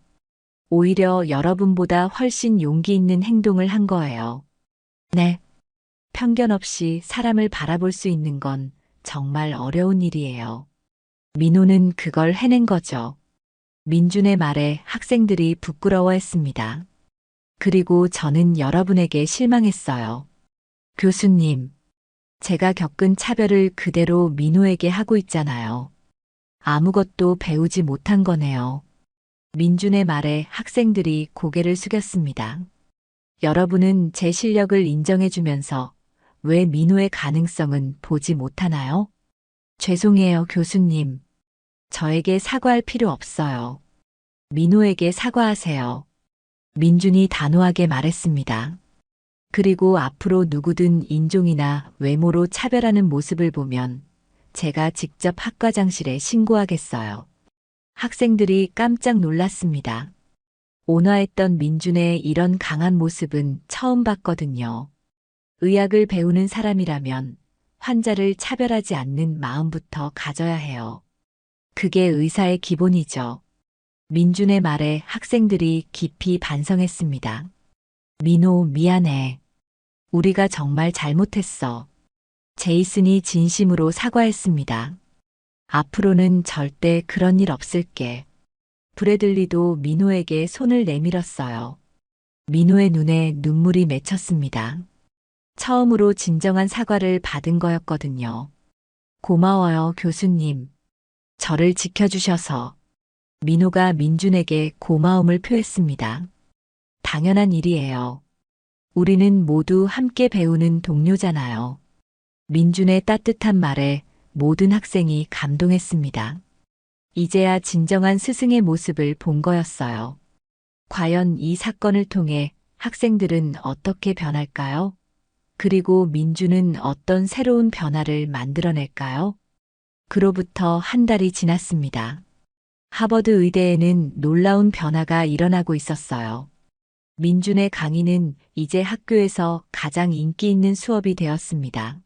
오히려 여러분보다 훨씬 용기 있는 행동을 한 거예요. 네. 편견 없이 사람을 바라볼 수 있는 건 정말 어려운 일이에요. 민호는 그걸 해낸 거죠. 민준의 말에 학생들이 부끄러워했습니다. 그리고 저는 여러분에게 실망했어요. 교수님, 제가 겪은 차별을 그대로 민호에게 하고 있잖아요. 아무것도 배우지 못한 거네요. 민준의 말에 학생들이 고개를 숙였습니다. 여러분은 제 실력을 인정해주면서 왜 민호의 가능성은 보지 못하나요? 죄송해요, 교수님. 저에게 사과할 필요 없어요. 민호에게 사과하세요. 민준이 단호하게 말했습니다. 그리고 앞으로 누구든 인종이나 외모로 차별하는 모습을 보면 제가 직접 학과장실에 신고하겠어요. 학생들이 깜짝 놀랐습니다. 온화했던 민준의 이런 강한 모습은 처음 봤거든요. 의학을 배우는 사람이라면 환자를 차별하지 않는 마음부터 가져야 해요. 그게 의사의 기본이죠. 민준의 말에 학생들이 깊이 반성했습니다. 민호, 미안해. 우리가 정말 잘못했어. 제이슨이 진심으로 사과했습니다. 앞으로는 절대 그런 일 없을게. 브래들리도 민호에게 손을 내밀었어요. 민호의 눈에 눈물이 맺혔습니다. 처음으로 진정한 사과를 받은 거였거든요. 고마워요, 교수님. 저를 지켜주셔서. 민호가 민준에게 고마움을 표했습니다. 당연한 일이에요. 우리는 모두 함께 배우는 동료잖아요. 민준의 따뜻한 말에 모든 학생이 감동했습니다. 이제야 진정한 스승의 모습을 본 거였어요. 과연 이 사건을 통해 학생들은 어떻게 변할까요? 그리고 민준은 어떤 새로운 변화를 만들어낼까요? 그로부터 한 달이 지났습니다. 하버드 의대에는 놀라운 변화가 일어나고 있었어요. 민준의 강의는 이제 학교에서 가장 인기 있는 수업이 되었습니다.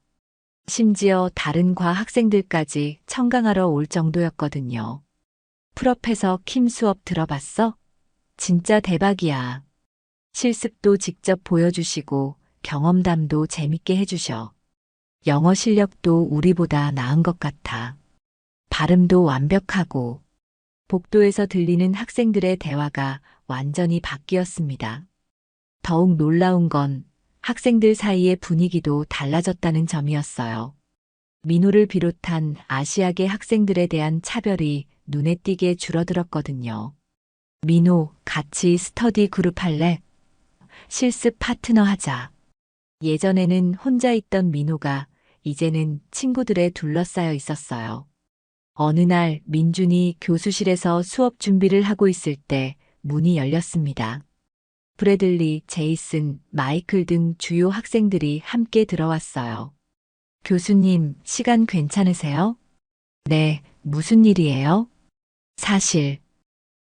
심지어 다른 과 학생들까지 청강하러 올 정도였거든요. 프로페서 킴 수업 들어봤어? 진짜 대박이야. 실습도 직접 보여주시고 경험담도 재밌게 해주셔. 영어 실력도 우리보다 나은 것 같아. 발음도 완벽하고. 복도에서 들리는 학생들의 대화가 완전히 바뀌었습니다. 더욱 놀라운 건 학생들 사이의 분위기도 달라졌다는 점이었어요. 민호를 비롯한 아시아계 학생들에 대한 차별이 눈에 띄게 줄어들었거든요. 민호, 같이 스터디 그룹 할래? 실습 파트너 하자. 예전에는 혼자 있던 민호가 이제는 친구들에 둘러싸여 있었어요. 어느 날 민준이 교수실에서 수업 준비를 하고 있을 때 문이 열렸습니다. 브래들리, 제이슨, 마이클 등 주요 학생들이 함께 들어왔어요. 교수님, 시간 괜찮으세요? 네, 무슨 일이에요? 사실,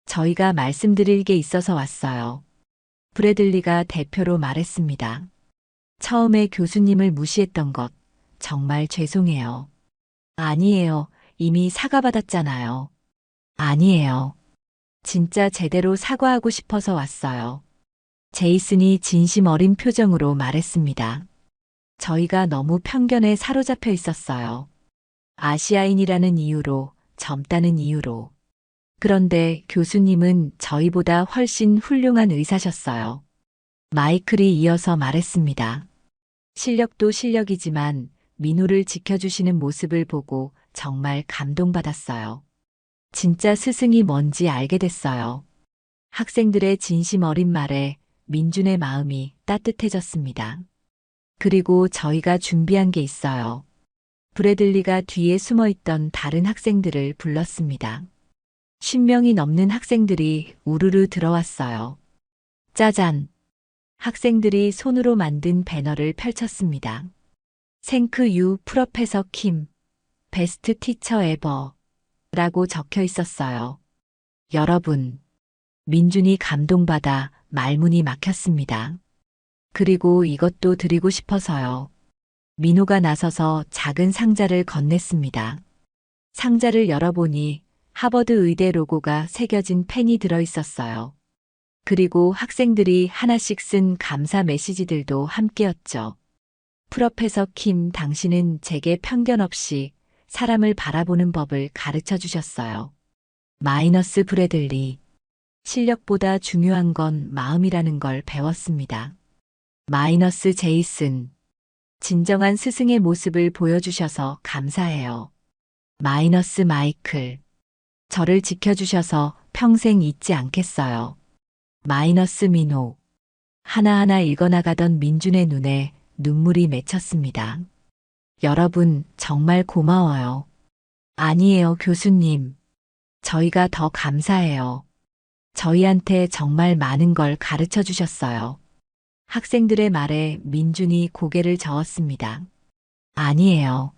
저희가 말씀드릴 게 있어서 왔어요. 브래들리가 대표로 말했습니다. 처음에 교수님을 무시했던 것, 정말 죄송해요. 아니에요. 이미 사과받았잖아요. 아니에요. 진짜 제대로 사과하고 싶어서 왔어요. 제이슨이 진심 어린 표정으로 말했습니다. 저희가 너무 편견에 사로잡혀 있었어요. 아시아인이라는 이유로, 젊다는 이유로. 그런데 교수님은 저희보다 훨씬 훌륭한 의사셨어요. 마이클이 이어서 말했습니다. 실력도 실력이지만 민호를 지켜주시는 모습을 보고 정말 감동받았어요. 진짜 스승이 뭔지 알게 됐어요. 학생들의 진심 어린 말에 민준의 마음이 따뜻해졌습니다. 그리고 저희가 준비한 게 있어요. 브래들리가 뒤에 숨어 있던 다른 학생들을 불렀습니다. 10명이 넘는 학생들이 우르르 들어왔어요. 짜잔! 학생들이 손으로 만든 배너를 펼쳤습니다. 생크 유 프로페서 킴, 베스트 티처 에버 라고 적혀 있었어요. 여러분, 민준이 감동받아 말문이 막혔습니다. 그리고 이것도 드리고 싶어서요. 민호가 나서서 작은 상자를 건넸습니다. 상자를 열어보니 하버드 의대 로고가 새겨진 펜이 들어 있었어요. 그리고 학생들이 하나씩 쓴 감사 메시지들도 함께였죠. 프로페서 킴, 당신은 제게 편견 없이 사람을 바라보는 법을 가르쳐 주셨어요. 마이너스 브래들리. 실력보다 중요한 건 마음이라는 걸 배웠습니다. 마이너스 제이슨. 진정한 스승의 모습을 보여주셔서 감사해요. 마이너스 마이클. 저를 지켜주셔서 평생 잊지 않겠어요. 마이너스 민호. 하나하나 읽어나가던 민준의 눈에 눈물이 맺혔습니다. 여러분, 정말 고마워요. 아니에요, 교수님. 저희가 더 감사해요. 저희한테 정말 많은 걸 가르쳐 주셨어요. 학생들의 말에 민준이 고개를 저었습니다. 아니에요.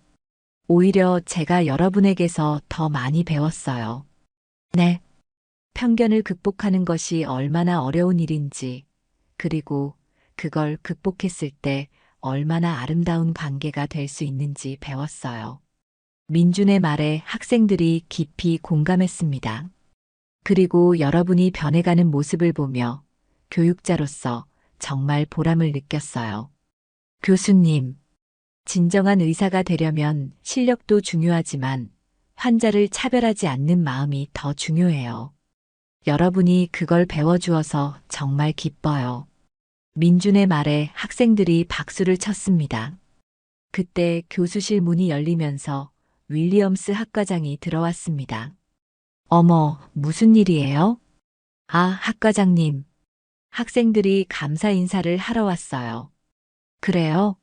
오히려 제가 여러분에게서 더 많이 배웠어요. 네. 편견을 극복하는 것이 얼마나 어려운 일인지, 그리고 그걸 극복했을 때 얼마나 아름다운 관계가 될 수 있는지 배웠어요. 민준의 말에 학생들이 깊이 공감했습니다. 그리고 여러분이 변해가는 모습을 보며 교육자로서 정말 보람을 느꼈어요. 교수님, 진정한 의사가 되려면 실력도 중요하지만 환자를 차별하지 않는 마음이 더 중요해요. 여러분이 그걸 배워주어서 정말 기뻐요. 민준의 말에 학생들이 박수를 쳤습니다. 그때 교수실 문이 열리면서 윌리엄스 학과장이 들어왔습니다. 어머, 무슨 일이에요? 아, 학과장님. 학생들이 감사 인사를 하러 왔어요. 그래요?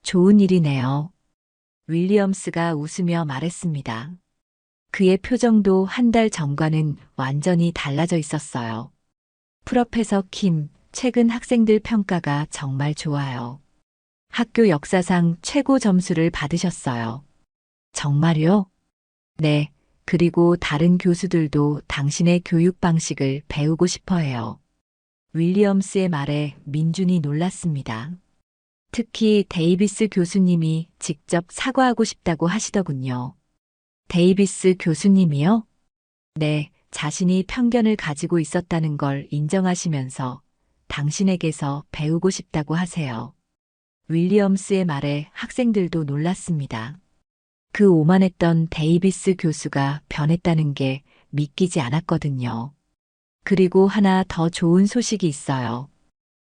좋은 일이네요. 윌리엄스가 웃으며 말했습니다. 그의 표정도 한 달 전과는 완전히 달라져 있었어요. 프로페서 킴, 최근 학생들 평가가 정말 좋아요. 학교 역사상 최고 점수를 받으셨어요. 정말요? 네, 그리고 다른 교수들도 당신의 교육 방식을 배우고 싶어 해요. 윌리엄스의 말에 민준이 놀랐습니다. 특히 데이비스 교수님이 직접 사과하고 싶다고 하시더군요. 데이비스 교수님이요? 네, 자신이 편견을 가지고 있었다는 걸 인정하시면서 당신에게서 배우고 싶다고 하세요. 윌리엄스의 말에 학생들도 놀랐습니다. 그 오만했던 데이비스 교수가 변했다는 게 믿기지 않았거든요. 그리고 하나 더 좋은 소식이 있어요.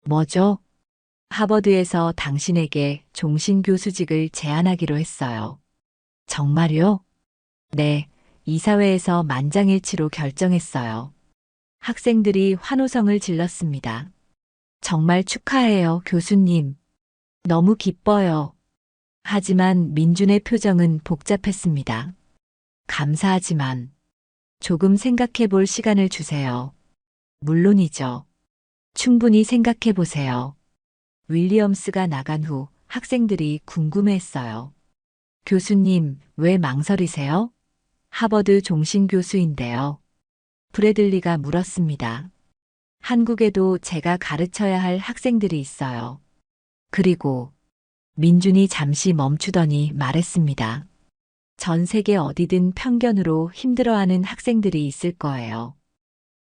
뭐죠? 하버드에서 당신에게 종신교수직을 제안하기로 했어요. 정말요? 네, 이사회에서 만장일치로 결정했어요. 학생들이 환호성을 질렀습니다. 정말 축하해요, 교수님. 너무 기뻐요. 하지만 민준의 표정은 복잡했습니다. 감사하지만 조금 생각해 볼 시간을 주세요. 물론이죠. 충분히 생각해 보세요. 윌리엄스가 나간 후 학생들이 궁금해했어요. 교수님, 왜 망설이세요? 하버드 종신교수인데요. 브래들리가 물었습니다. 한국에도 제가 가르쳐야 할 학생들이 있어요. 그리고 민준이 잠시 멈추더니 말했습니다. 전 세계 어디든 편견으로 힘들어하는 학생들이 있을 거예요.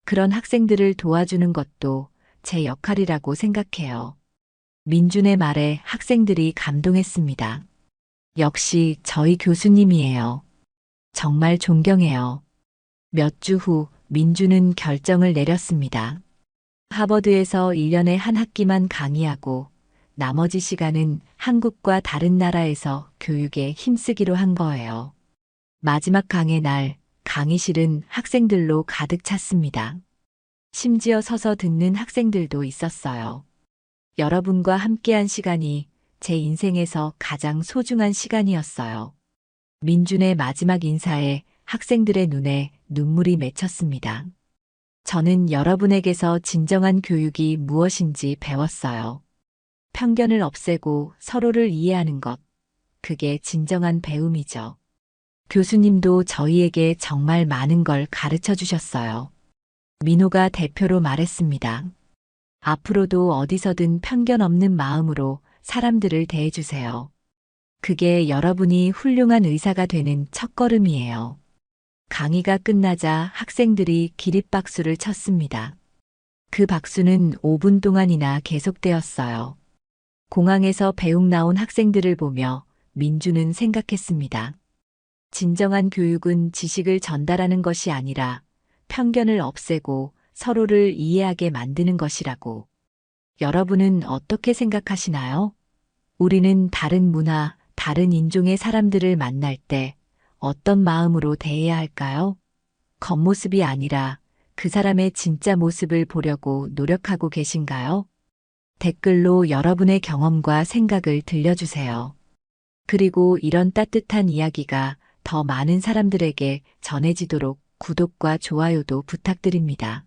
그런 학생들을 도와주는 것도 제 역할이라고 생각해요. 민준의 말에 학생들이 감동했습니다. 역시 저희 교수님이에요. 정말 존경해요. 몇 주 후 민준은 결정을 내렸습니다. 하버드에서 1년에 한 학기만 강의하고 나머지 시간은 한국과 다른 나라에서 교육에 힘쓰기로 한 거예요. 마지막 강의 날 강의실은 학생들로 가득 찼습니다. 심지어 서서 듣는 학생들도 있었어요. 여러분과 함께한 시간이 제 인생에서 가장 소중한 시간이었어요. 민준의 마지막 인사에 학생들의 눈에 눈물이 맺혔습니다. 저는 여러분에게서 진정한 교육이 무엇인지 배웠어요. 편견을 없애고 서로를 이해하는 것, 그게 진정한 배움이죠. 교수님도 저희에게 정말 많은 걸 가르쳐 주셨어요. 민호가 대표로 말했습니다. 앞으로도 어디서든 편견 없는 마음으로 사람들을 대해주세요. 그게 여러분이 훌륭한 의사가 되는 첫걸음이에요. 강의가 끝나자 학생들이 기립박수를 쳤습니다. 그 박수는 5분 동안이나 계속되었어요. 공항에서 배웅 나온 학생들을 보며 민주는 생각했습니다. 진정한 교육은 지식을 전달하는 것이 아니라 편견을 없애고 서로를 이해하게 만드는 것이라고. 여러분은 어떻게 생각하시나요? 우리는 다른 문화, 다른 인종의 사람들을 만날 때 어떤 마음으로 대해야 할까요? 겉모습이 아니라 그 사람의 진짜 모습을 보려고 노력하고 계신가요? 댓글로 여러분의 경험과 생각을 들려주세요. 그리고 이런 따뜻한 이야기가 더 많은 사람들에게 전해지도록 구독과 좋아요도 부탁드립니다.